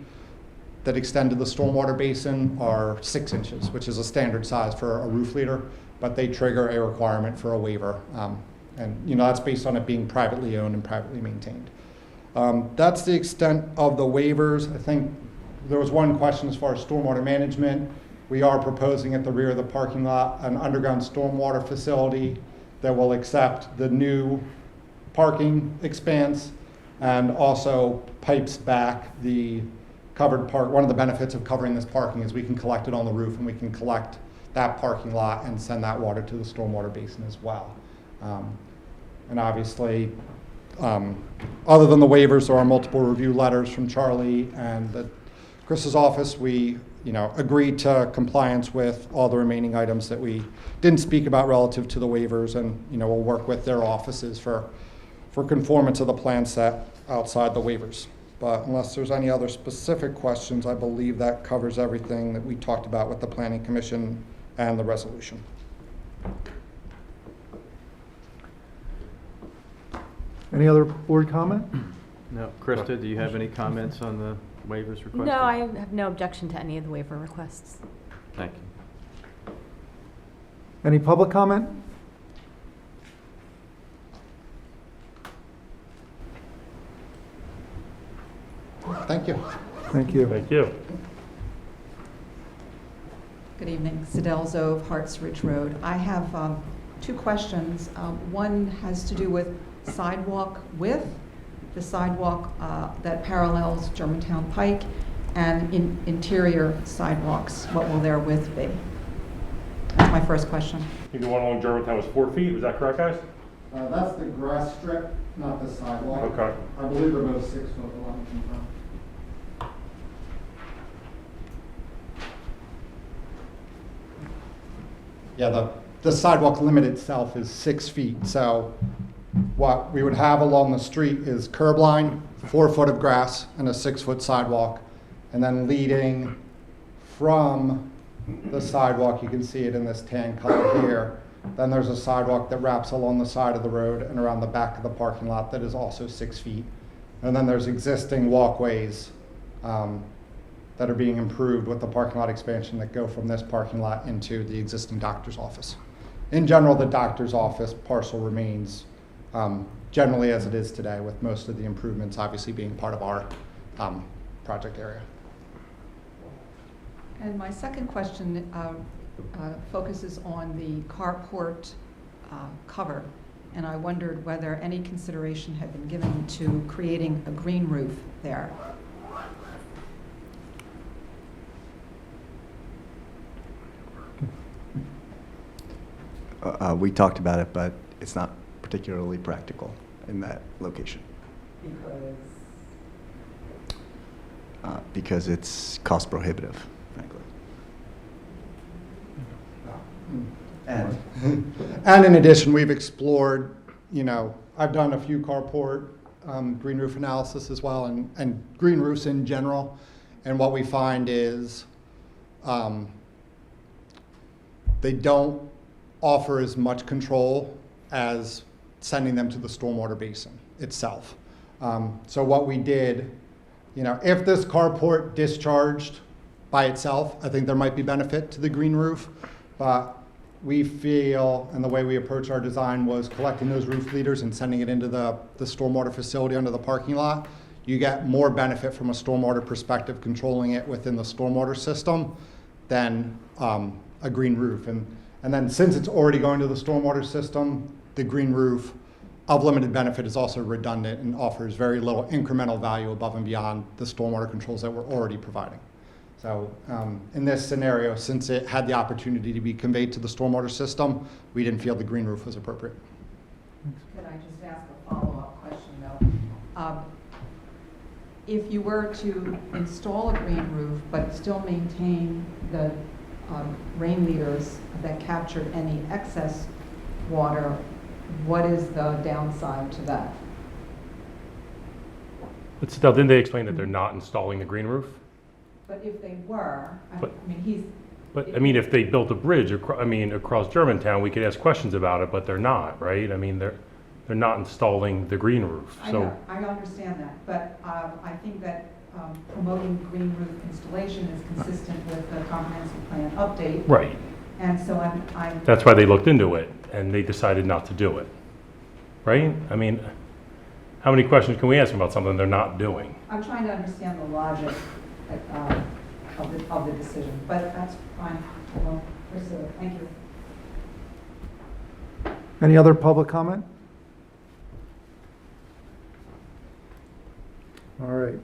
that extend to the stormwater basin are 6 inches, which is a standard size for a roof leader, but they trigger a requirement for a waiver. And you know, that's based on it being privately owned and privately maintained. That's the extent of the waivers. I think there was one question as far as stormwater management. We are proposing at the rear of the parking lot an underground stormwater facility that will accept the new parking expanse and also pipes back the covered park. One of the benefits of covering this parking is we can collect it on the roof, and we can collect that parking lot and send that water to the stormwater basin as well. And obviously, other than the waivers, there are multiple review letters from Charlie and Chris's office. We, agreed to compliance with all the remaining items that we didn't speak about relative to the waivers, and we'll work with their offices for conformance of the plan set outside the waivers. But unless there's any other specific questions, I believe that covers everything that we talked about with the Planning Commission and the resolution. Any other board comment? No. Krista, do you have any comments on the waivers requested? No, I have no objection to any of the waiver requests. Thank you. Any public comment? Thank you. Thank you. Thank you. Good evening. Sidel Zove, Harts Ridge Road. I have two questions. One has to do with sidewalk width, the sidewalk that parallels Germantown Pike, and interior sidewalks. What will their width be? That's my first question. I think the one along Germantown was 4 feet. Was that correct, guys? That's the grass strip, not the sidewalk. Okay. I believe they're both 6 foot long. Yeah, the sidewalk limit itself is 6 feet. So what we would have along the street is curb line, 4 foot of grass, and a 6 foot sidewalk. And then leading from the sidewalk, you can see it in this tan color here. Then there's a sidewalk that wraps along the side of the road and around the back of the parking lot that is also 6 feet. And then there's existing walkways that are being improved with the parking lot expansion that go from this parking lot into the existing doctor's office in general, the doctor's office parcel remains generally as it is today, with most of the improvements obviously being part of our project area. And my second question focuses on the carport cover, and I wondered whether any consideration had been given to creating a green roof there. We talked about it, but it's not particularly practical in that location. Because it's cost prohibitive, frankly. And in addition, we've explored, I've done a few carport green roof analysis as well, and green roofs in general. And what we find is they don't offer as much control as sending them to the stormwater basin itself. So what we did, if this carport discharged by itself, I think there might be benefit to the green roof, but we feel, and the way we approach our design was collecting those roof leaders and sending it into the stormwater facility under the parking lot. You get more benefit from a stormwater perspective controlling it within the stormwater system than a green roof. And then since it's already going to the stormwater system, the green roof of limited benefit is also redundant and offers very little incremental value above and beyond the stormwater controls that we're already providing. So in this scenario, since it had the opportunity to be conveyed to the stormwater system, we didn't feel the green roof was appropriate. Could I just ask a follow-up question, though? If you were to install a green roof but still maintain the rain leaders that captured any excess water, what is the downside to that? But still, didn't they explain that they're not installing the green roof? But if they were, But- But if they built a bridge, across Germantown, we could ask questions about it, but they're not, right? They're not installing the green roof, I so. know, I understand that, but I think that promoting green roof installation is consistent with the comprehensive plan update. Right, And so I'm that's why they looked into it, and they decided not to do it, right? How many questions can we ask them about something they're not doing? I'm trying to understand the logic of the decision, but that's fine. We'll pursue it. Thank you. Any other public comment? All right.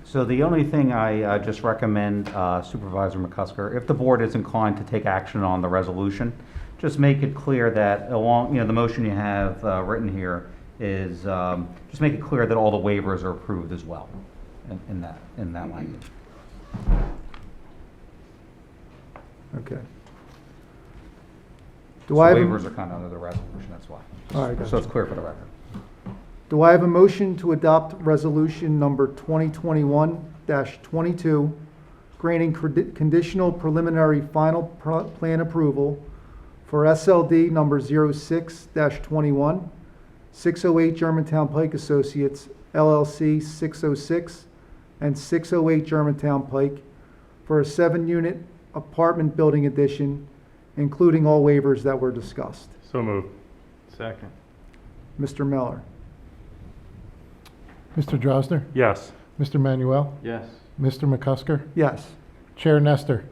So the only thing I just recommend, Supervisor McCusker, if the board is inclined to take action on the resolution, just make it clear that along, the motion you have written here is, just make it clear that all the waivers are approved as well in that language. Okay. So Do I have waivers are kind of under the resolution, that's why. All right, So gotcha. it's clear for the record. Do I have a motion to adopt resolution number 2021-22, granting conditional preliminary final plan approval for SLD number 06-21, 608 Germantown Pike Associates LLC 606 and 608 Germantown Pike for a 7-unit apartment building addition, including all waivers that were discussed? So moved. Second. Mr. Miller. Mr. Drosner? Yes. Mr. Manuel? Yes. Mr. McCusker? Yes. Chair Nestor?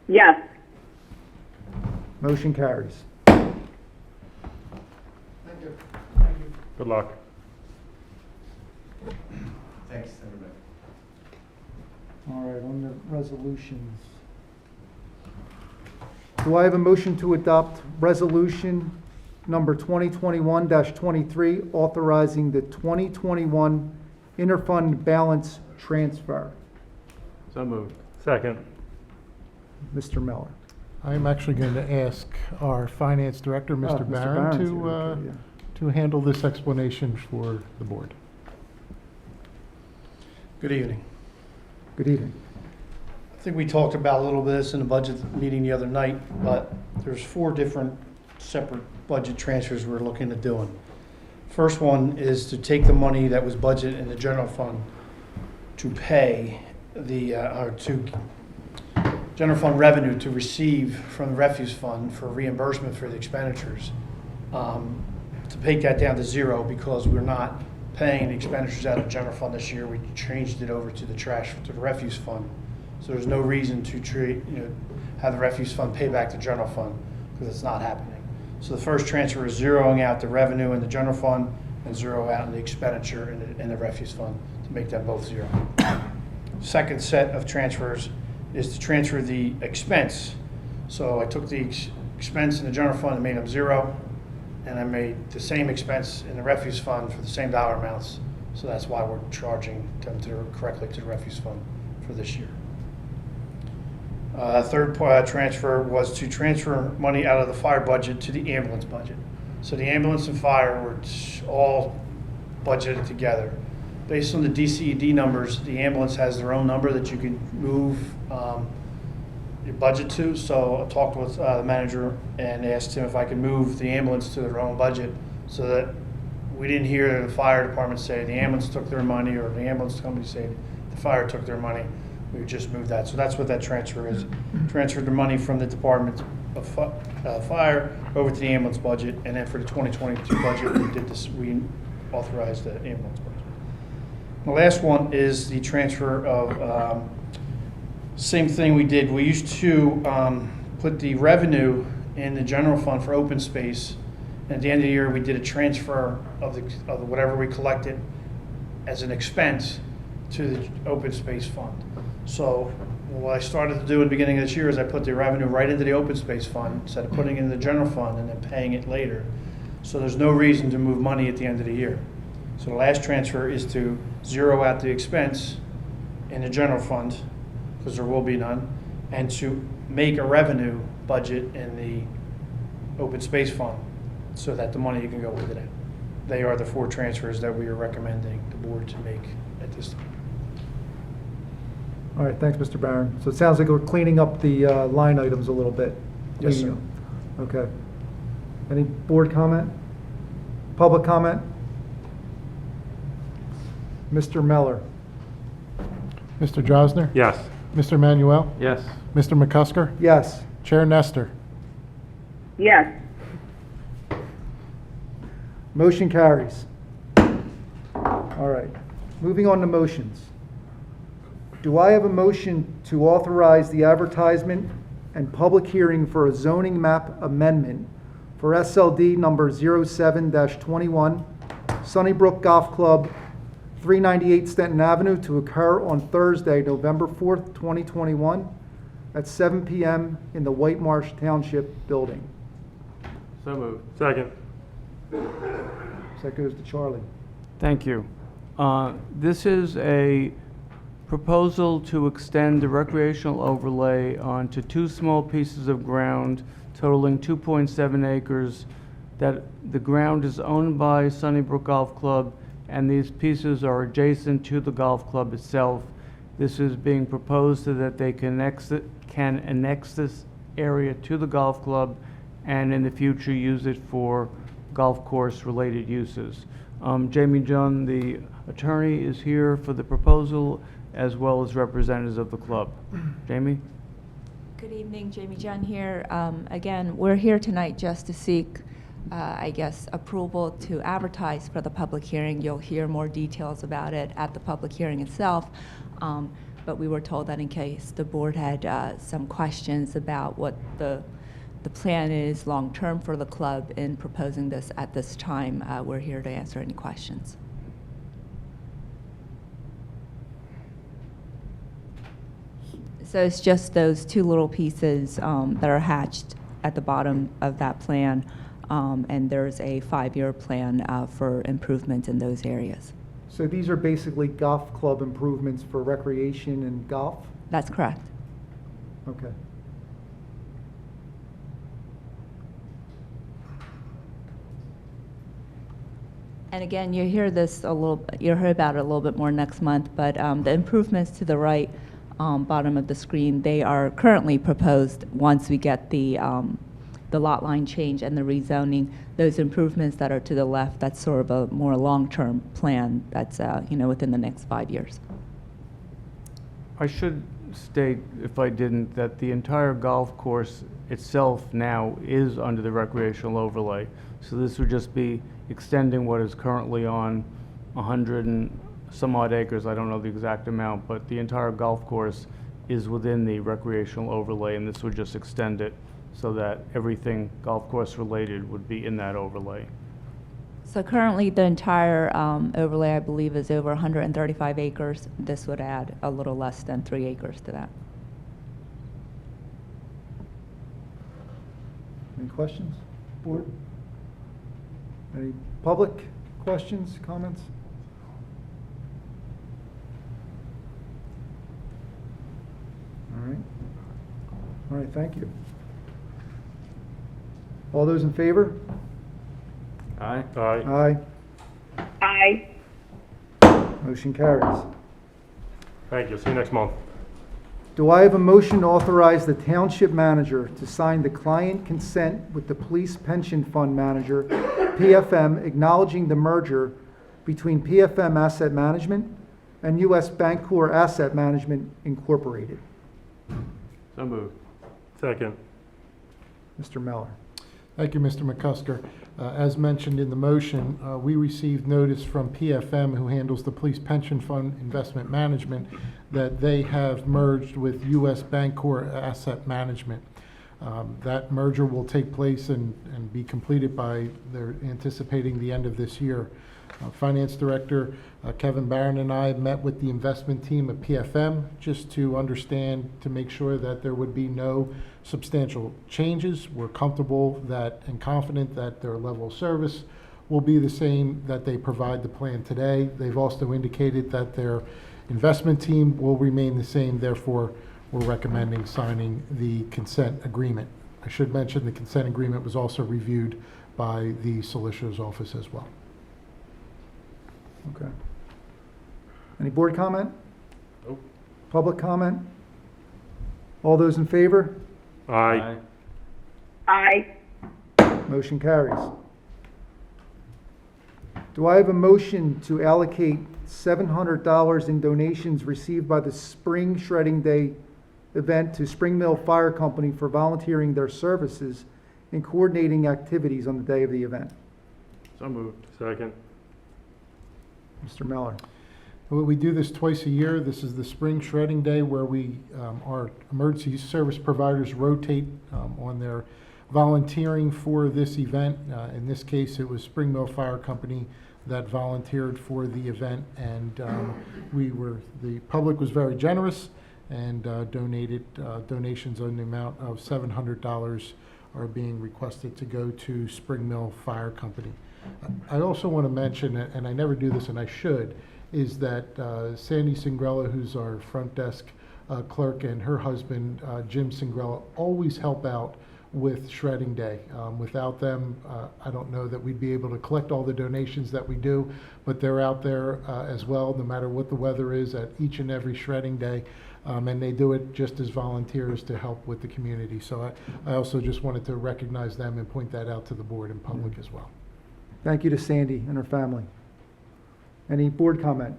Yes. Motion carries. Thank you. Good luck. Thanks, everybody. All right, on the resolutions. Do I have a motion to adopt resolution number 2021-23, authorizing the 2021 interfund balance transfer? So moved. Second. Mr. Miller. I'm actually going to ask our Finance Director, Mr. Mr. Barron, Barron's here, okay, yeah. to handle this explanation for the board. Good evening. Good evening. I think we talked about a little bit of this in the budget meeting the other night, but there's 4 different separate budget transfers we're looking at doing. First one is to take the money that was budgeted in the general fund to pay the, or to general fund revenue to receive from the refuse fund for reimbursement for the expenditures, to take that down to zero because we're not paying the expenditures out of general fund this year. We changed it over to the refuse fund. So there's no reason to have the refuse fund pay back the general fund because it's not happening. So the first transfer is zeroing out the revenue in the general fund and zero out in the expenditure in the refuse fund to make them both zero. Second set of transfers is to transfer the expense. So I took the expense in the general fund and made them zero, and I made the same expense in the refuse fund for the same dollar amounts. So that's why we're charging them correctly to the refuse fund for this year. Third transfer was to transfer money out of the fire budget to the ambulance budget. So the ambulance and fire were all budgeted together. Based on the DCED numbers, the ambulance has their own number that you can move your budget to. So I talked with the manager and asked him if I could move the ambulance to their own budget so that we didn't hear the fire department say the ambulance took their money or the ambulance company say the fire took their money. We would just move that. So that's what that transfer is. Transferred the money from the Department of Fire over to the ambulance budget, and then for the 2022 budget, we authorized the ambulance budget. The last one is the transfer of, same thing we did. We used to put the revenue in the general fund for open space, and at the end of the year, we did a transfer of whatever we collected as an expense to the open space fund. So what I started to do in the beginning of this year is I put the revenue right into the open space fund instead of putting it in the general fund and then paying it later. So there's no reason to move money at the end of the year. So the last transfer is to zero out the expense in the general fund, because there will be none, and to make a revenue budget in the open space fund so that the money can go with it. They are the 4 transfers that we are recommending the board to make at this time. All right, thanks, Mr. Barron. So it sounds like we're cleaning up the line items a little bit. Yes, sir. Okay. Any board comment? Public comment? Mr. Meller? Mr. Drosner? Yes. Mr. Manuel? Yes. Mr. McCusker? Yes. Chair Nestor? Yes. Motion carries. All right, moving on to motions. Do I have a motion to authorize the advertisement and public hearing for a zoning map amendment for SLD number 07-21, Sunnybrook Golf Club, 398 Stenton Avenue, to occur on Thursday, November 4th, 2021, at 7 p.m. in the Whitemarsh Township building? So moved. Second. That goes to Charlie. Thank you. This is a proposal to extend the recreational overlay onto 2 small pieces of ground totaling 2.7 acres. That the ground is owned by Sunnybrook Golf Club, and these pieces are adjacent to the golf club itself. This is being proposed so that they can annex this area to the golf club and in the future use it for golf course related uses. Jamie John, the attorney, is here for the proposal as well as representatives of the club. Jamie? Good evening, Jamie John here. Again, we're here tonight just to seek, I guess, approval to advertise for the public hearing. You'll hear more details about it at the public hearing itself. But we were told that in case the board had some questions about what the plan is long-term for the club in proposing this at this time, we're here to answer any questions. So it's just those 2 little pieces that are hatched at the bottom of that plan, and there's a 5-year plan for improvement in those areas. So these are basically golf club improvements for recreation and golf? That's correct. Okay. And again, you hear this you'll hear about it a little bit more next month, but the improvements to the right bottom of the screen, they are currently proposed once we get the lot line change and the rezoning. Those improvements that are to the left, that's sort of a more long-term plan that's within the next 5 years. I should state, if I didn't, that the entire golf course itself now is under the recreational overlay. So this would just be extending what is currently on 100 and some odd acres, I don't know the exact amount, but the entire golf course is within the recreational overlay, and this would just extend it so that everything golf course related would be in that overlay. So currently, the entire overlay, I believe, is over 135 acres. This would add a little less than 3 acres to that. Any questions, board? Any public questions, comments? All right. All right, thank you. All those in favor? Aye. Aye. Aye. Aye. Motion carries. Thank you. See you next month. Do I have a motion to authorize the township manager to sign the client consent with the police pension fund manager, PFM, acknowledging the merger between PFM Asset Management and U.S. Bancorp Asset Management Incorporated? So moved. Second. Mr. Meller. Thank you, Mr. McCusker. As mentioned in the motion, we received notice from PFM, who handles the Police Pension Fund Investment Management, that they have merged with U.S. Bancorp Asset Management. That merger will take place and be completed by, they're anticipating the end of this year. Finance Director Kevin Barron and I met with the investment team at PFM just to understand, to make sure that there would be no substantial changes. We're comfortable that and confident that their level of service will be the same that they provide the plan today. They've also indicated that their investment team will remain the same. Therefore, we're recommending signing the consent agreement. I should mention the consent agreement was also reviewed by the solicitor's office as well. Okay. Any board comment? Nope. Public comment? All those in favor? Aye. Aye. Motion carries. Do I have a motion to allocate $700 in donations received by the Spring Shredding Day event to Spring Mill Fire Company for volunteering their services in coordinating activities on the day of the event? So moved. Second. Mr. Meller. We do this twice a year. This is the Spring Shredding Day, where our emergency service providers rotate on their volunteering for this event. In this case, it was Spring Mill Fire Company that volunteered for the event, and the public was very generous and donated donations in the amount of $700 are being requested to go to Spring Mill Fire Company. I also want to mention, and I never do this and I should, is that Sandy Singrella, who's our front desk clerk, and her husband, Jim Singrella, always help out with Shredding Day. Without them, I don't know that we'd be able to collect all the donations that we do, but they're out there as well, no matter what the weather is, at each and every Shredding Day. And they do it just as volunteers to help with the community. So I also just wanted to recognize them and point that out to the board in public as well. Thank you to Sandy and her family. Any board comment?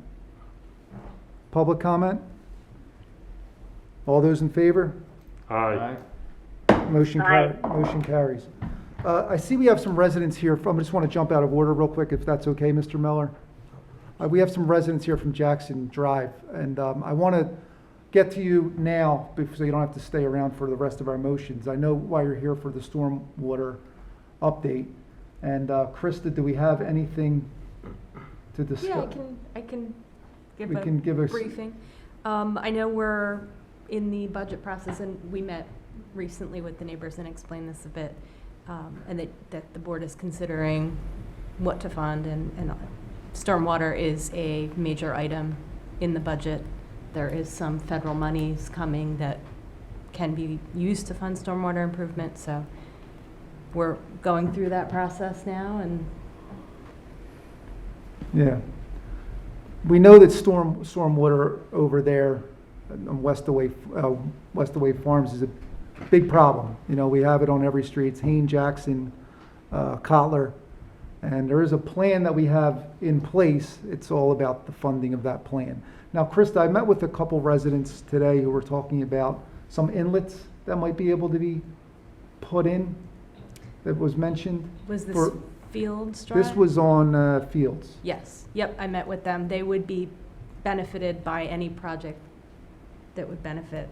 Public comment? All those in favor? Aye. Motion Aye. motion carries. I see we have some residents here from, I just want to jump out of order real quick, if that's okay, Mr. Miller. We have some residents here from Jackson Drive, and I want to get to you now, so you don't have to stay around for the rest of our motions. I know why you're here for the stormwater update. And Krista, do we have anything to discuss? Yeah, I can give We a can give us- briefing. I know we're in the budget process, and we met recently with the neighbors and explained this a bit, and that the board is considering what to fund, and stormwater is a major item in the budget. There is some federal monies coming that can be used to fund stormwater improvement, so we're going through that process now, and Yeah. We know that stormwater over there on Westaway Farms is a big problem. You know, we have it on every street. It's Hain, Jackson, Cotler, And there is a plan that we have in place. It's all about the funding of that plan. Now, Krista, I met with a couple residents today who were talking about some inlets that might be able to be put in, that was mentioned. Was this for- Fields Drive? This was on Fields. Yes, yep, I met with them. They would be benefited by any project that would benefit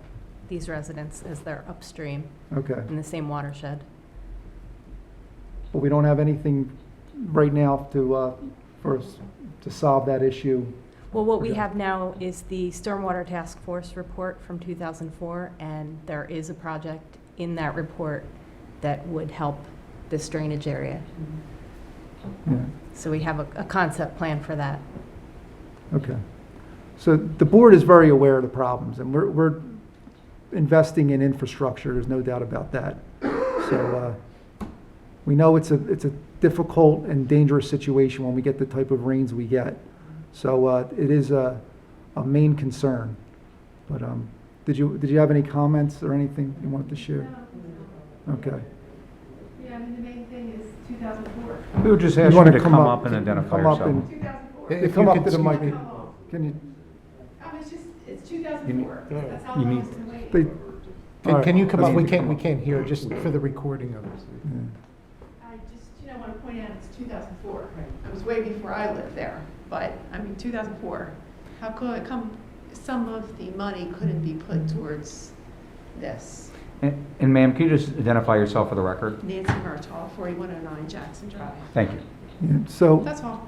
these residents as they're upstream Okay. in the same watershed. But we don't have anything right now to, for us to solve that issue. Well, what we Okay. have now is the Stormwater Task Force report from 2004, and there is a project in that report that would help this drainage area. Yeah. So we have a concept plan for that. Okay. So the board is very aware of the problems, and we're investing in infrastructure, there's no doubt about that. So we know it's a difficult and dangerous situation when we get the type of rains we get. So it is a main concern. But did you have any comments or anything you wanted to share? Okay. Yeah, I mean, the main thing is 2004. We would just You ask you wanna to come come up- up and identify come up yourself. and- 2004. They If come you up could to the speak- mic. Can you, It's just, it's 2004. That's how you long need- it's been waiting. they, all right. Can you come up? We Let's- can't hear, just for the recording of it. Yeah. I just, want to point out it's 2004. It was way before I lived there, but, I mean, 2004. How come some of the money couldn't be put towards this? And ma'am, can you just identify yourself for the record? Nancy Murtaugh, 4109 Jackson Drive. Thank you. Yeah, so. That's all.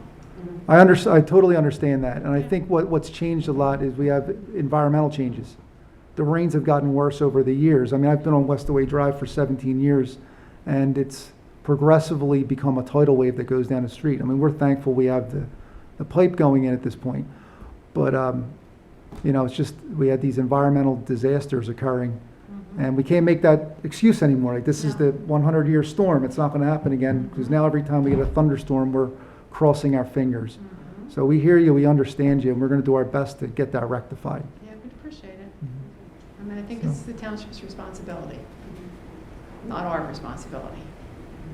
I totally understand that, and I think what's changed a lot is we have environmental changes. The rains have gotten worse over the years. I mean, I've been on Westaway Drive for 17 years, and it's progressively become a tidal wave that goes down the street. I mean, we're thankful we have the pipe going in at this point, but, it's just, we had these environmental disasters occurring, and we can't make that excuse anymore. Like, this is the 100-year storm. It's not gonna happen again, because now every time we get a thunderstorm, we're crossing our fingers. So we hear you, we understand you, and we're going to do our best to get that rectified. Yeah, we'd appreciate it. I mean, I think it's the township's responsibility, not our responsibility.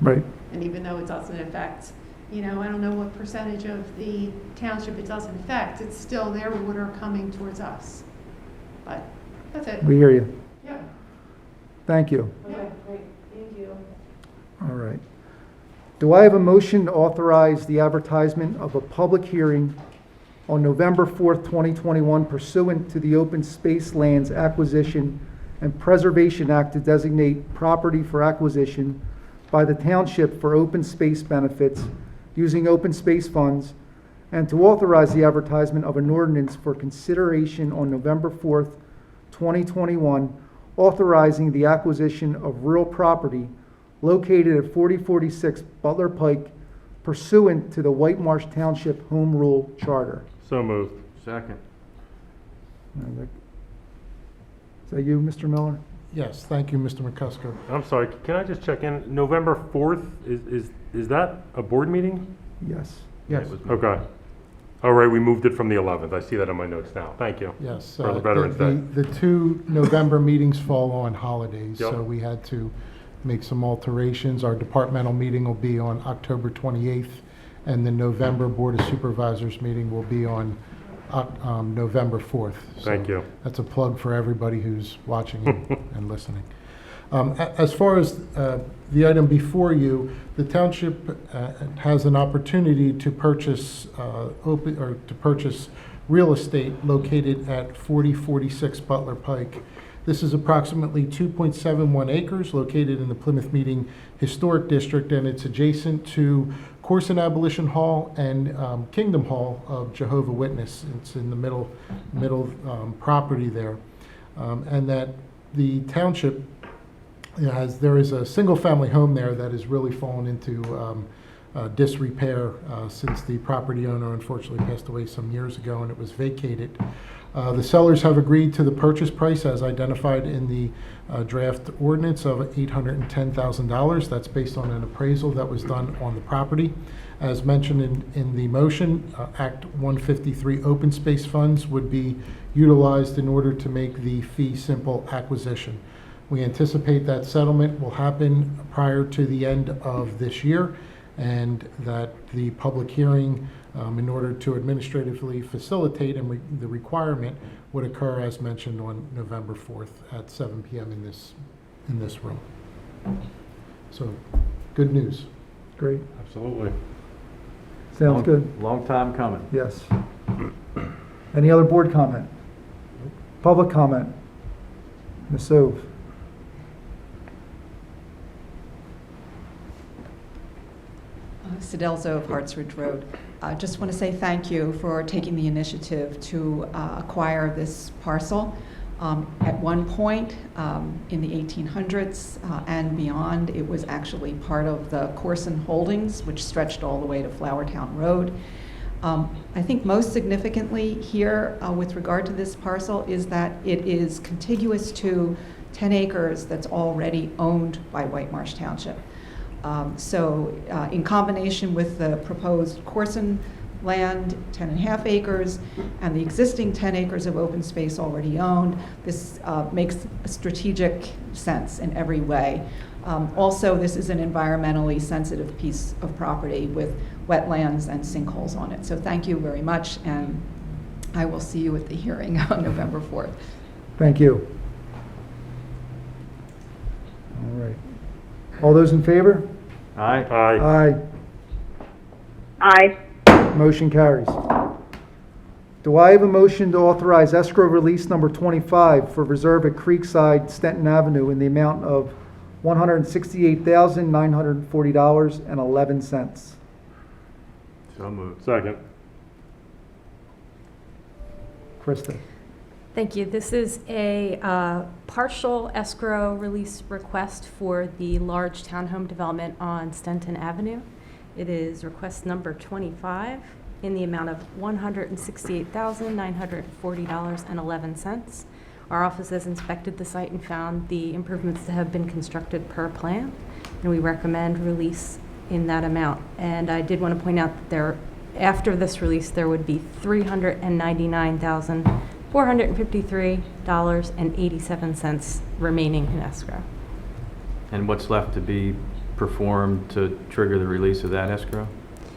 Right. And even though it doesn't affect, I don't know what percentage of the township it doesn't affect, it's still their water coming towards us. But that's it. We hear you. Yeah. Thank you. Okay, great. Thank you. All right. Do I have a motion to authorize the advertisement of a public hearing on November 4th, 2021 pursuant to the Open Space Lands Acquisition and Preservation Act to designate property for acquisition by the township for open space benefits using open space funds, and to authorize the advertisement of an ordinance for consideration on November 4th, 2021, authorizing the acquisition of real property located at 4046 Butler Pike pursuant to the Whitemarsh Township Home Rule Charter. So moved. Second. Is that you, Mr. Miller? Yes, thank you, Mr. McCusker. I'm sorry, can I just check in? November 4th, is that a board meeting? Yes. Yes. Okay. All right, we moved it from the 11th. I see that in my notes now. Thank you. Yes. For the Veterans Day. The two November meetings fall on holidays, Yep. so we had to make some alterations. Our departmental meeting will be on October 28th, and the November Board of Supervisors meeting will be on November 4th. Thank So you. That's a plug for everybody who's watching and listening. As far as the item before you, the township has an opportunity to purchase real estate located at 4046 Butler Pike. This is approximately 2.71 acres located in the Plymouth Meeting Historic District, and it's adjacent to Corson Abolition Hall and Kingdom Hall of Jehovah Witness. It's in the middle property there. And that the township there is a single-family home there that has really fallen into disrepair since the property owner unfortunately passed away some years ago and it was vacated. The sellers have agreed to the purchase price as identified in the draft ordinance of $810,000. That's based on an appraisal that was done on the property. As mentioned in the motion, Act 153 open space funds would be utilized in order to make the fee simple acquisition. We anticipate that settlement will happen prior to the end of this year, and that the public hearing, in order to administratively facilitate the requirement, would occur as mentioned on November 4th at 7 p.m. in this room. So, good news. Great. Absolutely. Sounds good. Long time coming. Yes. Any other board comment? Public comment? Ms. Ove? Sidelzo of Harts Ridge Road. I just want to say thank you for taking the initiative to acquire this parcel. At one point in the 1800s and beyond, it was actually part of the Corson Holdings, which stretched all the way to Flowertown Road. I think most significantly here with regard to this parcel is that it is contiguous to 10 acres that's already owned by Whitemarsh Township. So in combination with the proposed Corson land, 10.5 acres, and the existing 10 acres of open space already owned, this makes strategic sense in every way. Also, this is an environmentally sensitive piece of property with wetlands and sinkholes on it. So thank you very much, and I will see you at the hearing on November 4th. Thank you. All right. All those in favor? Aye. Aye. Aye. Motion carries. Do I have a motion to authorize escrow release number 25 for reserve at Creekside, Stenton Avenue in the amount of $168,940.11? So moved. Second. Krista? Thank you. This is a partial escrow release request for the large townhome development on Stenton Avenue. It is request number 25 in the amount of $168,940.11. Our office has inspected the site and found the improvements to have been constructed per plan, and we recommend release in that amount. And I did want to point out that after this release, there would be $399,453.87 remaining in escrow. And what's left to be performed to trigger the release of that escrow?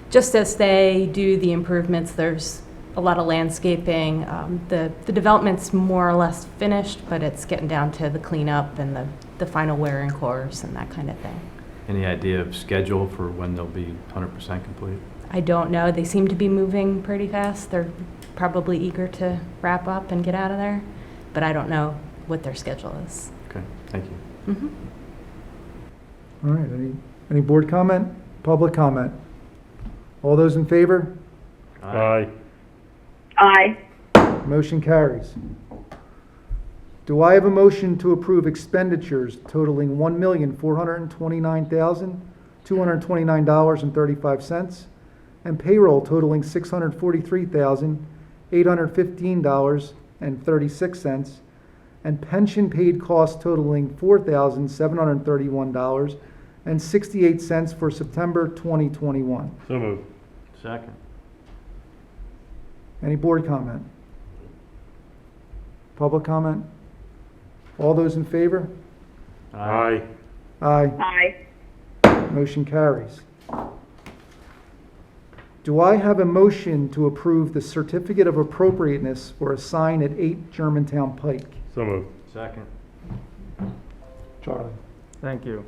Just as they do the improvements, there's a lot of landscaping. The development's more or less finished, but it's getting down to the cleanup and the final wearing course and that kind of thing. Any idea of schedule for when they'll be 100% complete? I don't know. They seem to be moving pretty fast. They're probably eager to wrap up and get out of there, but I don't know what their schedule is. Okay, thank you. Mm-hmm. All right, any board comment? Public comment? All those in favor? Aye. Aye. Motion carries. Do I have a motion to approve expenditures totaling $1,429,229.35 and payroll totaling $643,815.36 and pension paid costs totaling $4,731.68 for September 2021? So moved. Second. Any board comment? Public comment? All those in favor? Aye. Aye. Aye. Motion carries. Do I have a motion to approve the certificate of appropriateness for a sign at 8 Germantown Pike? So moved. Second. Charlie? Thank you.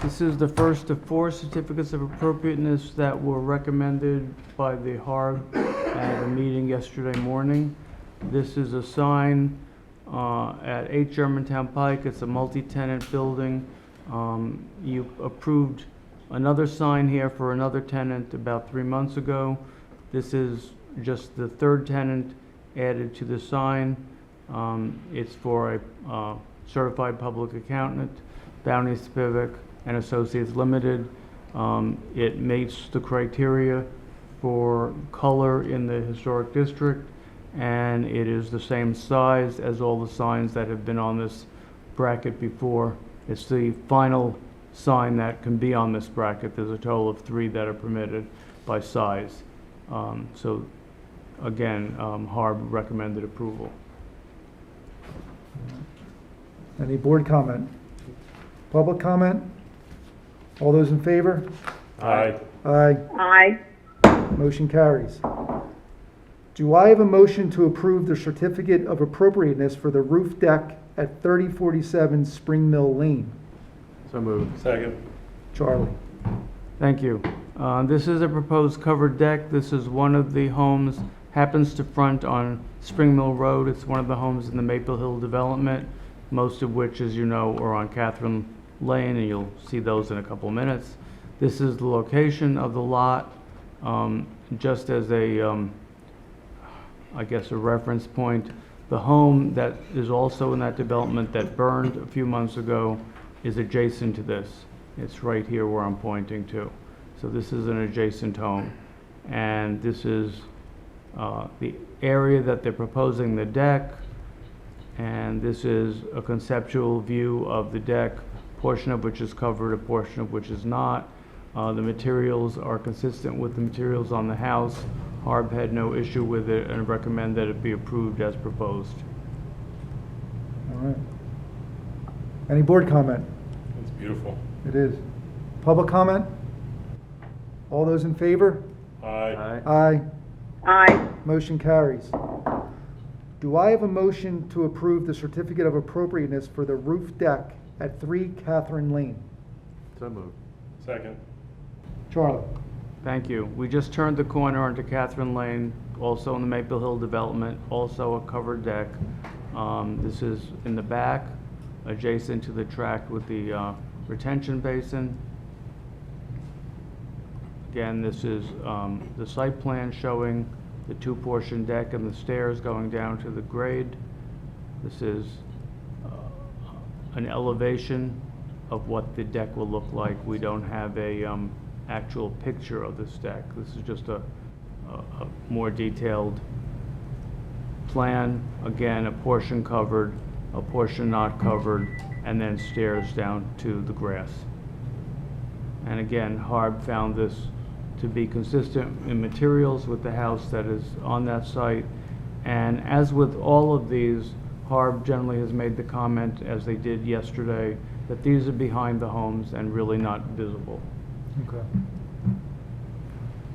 This is the first of 4 certificates of appropriateness that were recommended by the HARB at a meeting yesterday morning. This is a sign at 8 Germantown Pike. It's a multi-tenant building. You approved another sign here for another tenant about 3 months ago. This is just the 3rd tenant added to the sign. It's for a certified public accountant, Bounty Civic and Associates Limited. It meets the criteria for color in the historic district, and it is the same size as all the signs that have been on this bracket before. It's the final sign that can be on this bracket. There's a total of 3 that are permitted by size. So again, HARB recommended approval. Any board comment? Public comment? All those in favor? Aye. Aye. Aye. Motion carries. Do I have a motion to approve the certificate of appropriateness for the roof deck at 3047 Spring Mill Lane? So moved. Second. Charlie. Thank you. This is a proposed covered deck. This is one of the homes, happens to front on Spring Mill Road. It's one of the homes in the Maple Hill development, most of which, as you know, are on Catherine Lane, and you'll see those in a couple minutes. This is the location of the lot, just as a, I guess, a reference point. The home that is also in that development that burned a few months ago is adjacent to this. It's right here where I'm pointing to. So this is an adjacent home. And this is the area that they're proposing the deck. And this is a conceptual view of the deck, portion of which is covered, a portion of which is not. The materials are consistent with the materials on the house. Harb had no issue with it and recommend that it be approved as proposed. All right. Any board comment? It's beautiful. It is. Public comment? All those in favor? Aye. Aye. Aye. Motion carries. Do I have a motion to approve the certificate of appropriateness for the roof deck at 3 Catherine Lane? So moved. Second. Charlie. Thank you. We just turned the corner onto Catherine Lane, also in the Maple Hill development, also a covered deck. This is in the back, adjacent to the tract with the retention basin. Again, this is the site plan showing the two-portion deck and the stairs going down to the grade. This is an elevation of what the deck will look like. We don't have a actual picture of this deck. This is just a more detailed plan. Again, a portion covered, a portion not covered, and then stairs down to the grass. And again, Harb found this to be consistent in materials with the house that is on that site. And as with all of these, Harb generally has made the comment, as they did yesterday, that these are behind the homes and really not visible. Okay.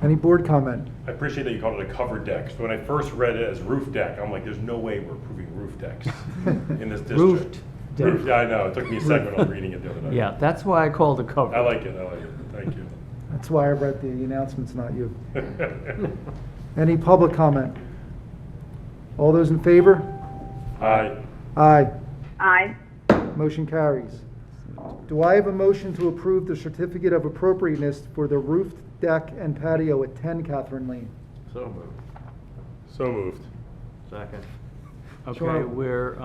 Any board comment? I appreciate that you called it a covered deck. So when I first read it as roof deck, I'm like, there's no way we're approving roof decks in this district. Roofed deck. Roof, yeah, I know. It took me a second when I was reading it the other night. Yeah, that's why I called it covered. I like it. I like it. Thank you. That's why I read the announcements, not you. Any public comment? All those in favor? Aye. Aye. Aye. Motion carries. Do I have a motion to approve the certificate of appropriateness for the roofed deck and patio at 10 Catherine Lane? So moved. So moved. Second. Okay, Sure. we're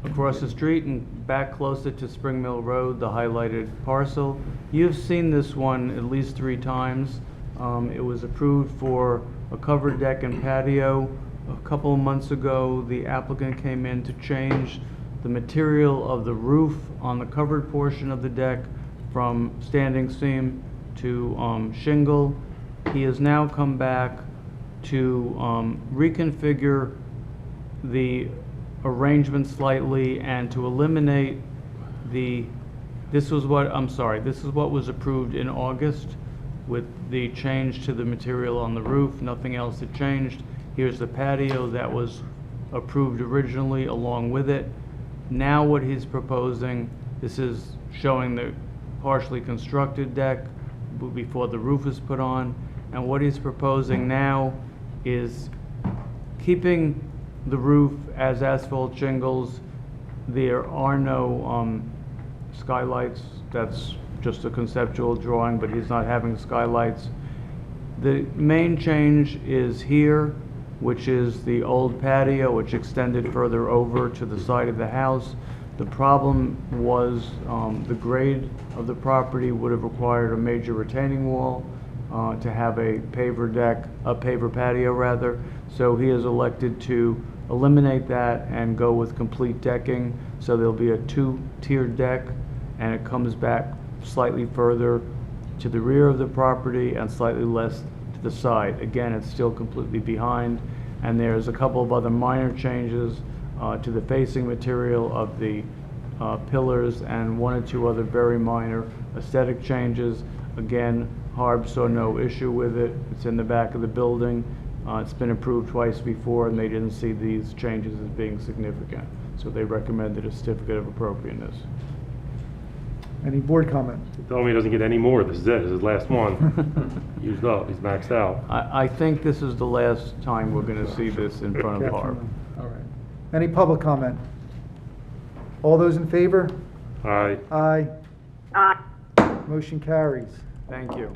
across the street and back closer to Spring Mill Road, the highlighted parcel. You've seen this one at least 3 times. It was approved for a covered deck and patio. A couple of months ago, the applicant came in to change the material of the roof on the covered portion of the deck from standing seam to shingle. He has now come back to reconfigure the arrangement slightly and to eliminate this was what was approved in August with the change to the material on the roof. Nothing else had changed. Here's the patio that was approved originally along with it. Now what he's proposing, this is showing the partially constructed deck before the roof is put on. And what he's proposing now is keeping the roof as asphalt shingles. There are no skylights. That's just a conceptual drawing, but he's not having skylights. The main change is here, which is the old patio, which extended further over to the side of the house. The problem was the grade of the property would have required a major retaining wall to have a paver patio rather. So he has elected to eliminate that and go with complete decking. So there'll be a 2-tiered deck, and it comes back slightly further to the rear of the property and slightly less to the side. Again, it's still completely behind, and there's a couple of other minor changes to the facing material of the pillars, and one or two other very minor aesthetic changes. Again, Harb saw no issue with it. It's in the back of the building. It's been approved twice before, and they didn't see these changes as being significant. So they recommended a certificate of appropriateness. Any board comment? Tell me he doesn't get any more. This is it. This is his last one. Used up. He's maxed out. I think this is the last time we're going to see this in front of Harb. All right. Any public comment? All those in favor? Aye. Aye. Aye. Motion carries. Thank you.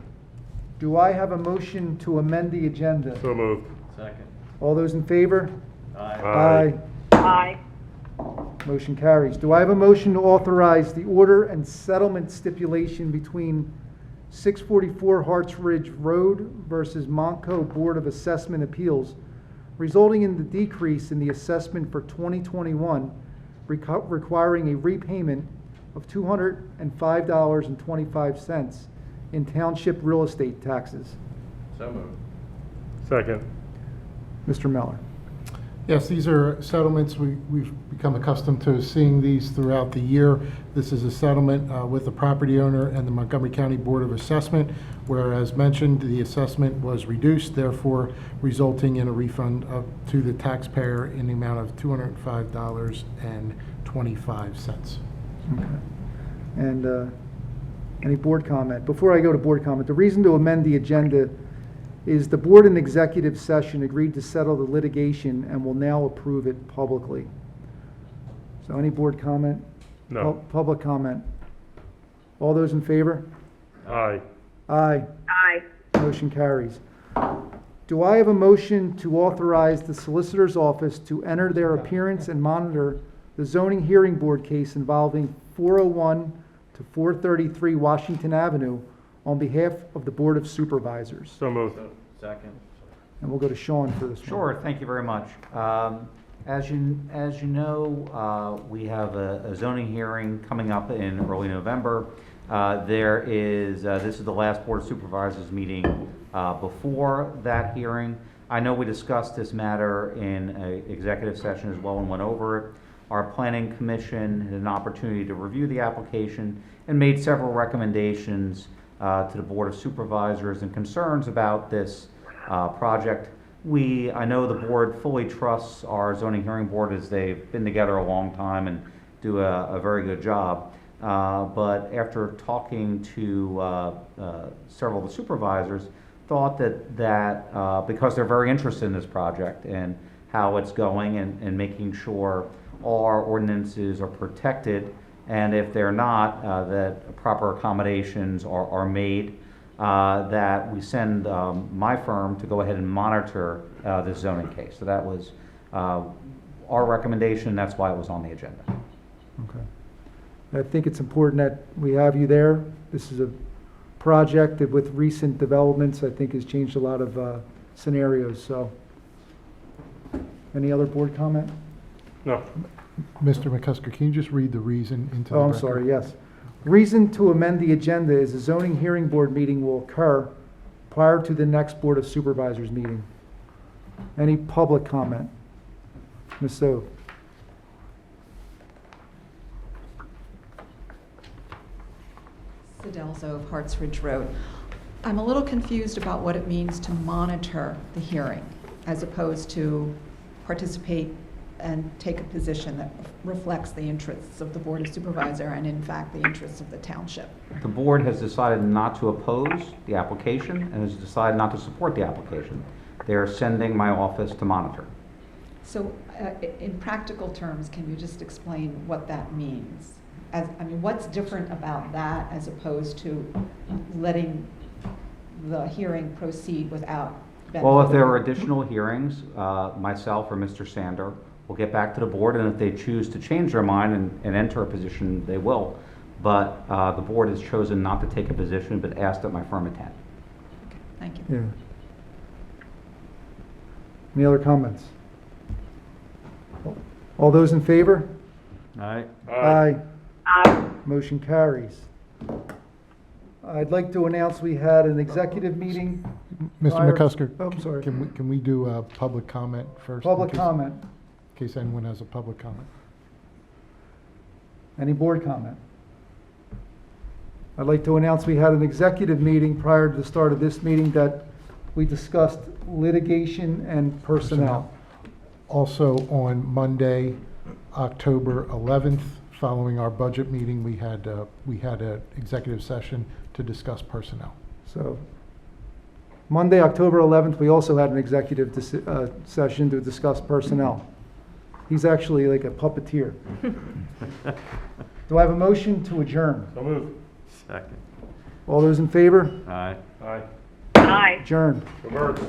Do I have a motion to amend the agenda? So moved. Second. All those in favor? Aye. Aye. Motion carries. Do I have a motion to authorize the order and settlement stipulation between 644 Harts Ridge Road versus Montco Board of Assessment Appeals, resulting in the decrease in the assessment for 2021, requiring a repayment of $205.25 in township real estate taxes? So moved. Second. Mr. Miller. Yes, these are settlements. We've become accustomed to seeing these throughout the year. This is a settlement with the property owner and the Montgomery County Board of Assessment, where, as mentioned, the assessment was reduced, therefore resulting in a refund to the taxpayer in the amount of $205.25. Okay. And any board comment? Before I go to board comment, the reason to amend the agenda is the board in executive session agreed to settle the litigation and will now approve it publicly. So any board comment? No. Public comment? All those in favor? Aye. Aye. Aye. Motion carries. Do I have a motion to authorize the solicitor's office to enter their appearance and monitor the zoning hearing board case involving 401 to 433 Washington Avenue on behalf of the Board of Supervisors? So moved. Second. And we'll go to Sean for this one. Sure, thank you very much. As you know, we have a zoning hearing coming up in early November. This is the last Board of Supervisors meeting before that hearing. I know we discussed this matter in an executive session as well and went over it. Our Planning Commission had an opportunity to review the application and made several recommendations to the Board of Supervisors and concerns about this project. I know the board fully trusts our zoning hearing board, as they've been together a long time and do a very good job. But after talking to several of the supervisors, thought that because they're very interested in this project and how it's going and making sure all our ordinances are protected, and if they're not, that proper accommodations are made, that we send my firm to go ahead and monitor this zoning case. So that was our recommendation. That's why it was on the agenda. Okay. I think it's important that we have you there. This is a project that with recent developments, I think has changed a lot of scenarios. So, any other board comment? No. Mr. McCusker, can you just read the reason into the Oh, I'm record? sorry, yes. Reason to amend the agenda is a zoning hearing board meeting will occur prior to the next Board of Supervisors meeting. Any public comment? Ms. Sove? Sidelzo of Harts Ridge Road. I'm a little confused about what it means to monitor the hearing as opposed to participate and take a position that reflects the interests of the Board of Supervisor and in fact the interests of the township. The board has decided not to oppose the application and has decided not to support the application. They are sending my office to monitor. So in practical terms, can you just explain what that means? What's different about that as opposed to letting the hearing proceed without benefit? Well, if there are additional hearings, myself or Mr. Sander will get back to the board, and if they choose to change their mind and enter a position, they will. But the board has chosen not to take a position, but asked that my firm attend. Okay, thank you. Yeah. Any other comments? All those in favor? Aye. Aye. Aye. Motion carries. I'd like to announce we had an executive meeting. Mr. prior- McCusker, Oh, I'm sorry. can we do a public comment first? Public in case- comment. In case anyone has a public comment. Any board comment? I'd like to announce we had an executive meeting prior to the start of this meeting that we discussed litigation and personnel. Also on Monday, October 11th, following our budget meeting, we had an executive session to discuss personnel. So Monday, October 11th, we also had an executive session to discuss personnel. He's actually like a puppeteer. Do I have a motion to adjourn? So moved. Second. All those in favor? Aye. Aye. Aye. Adjourned. Go Birds.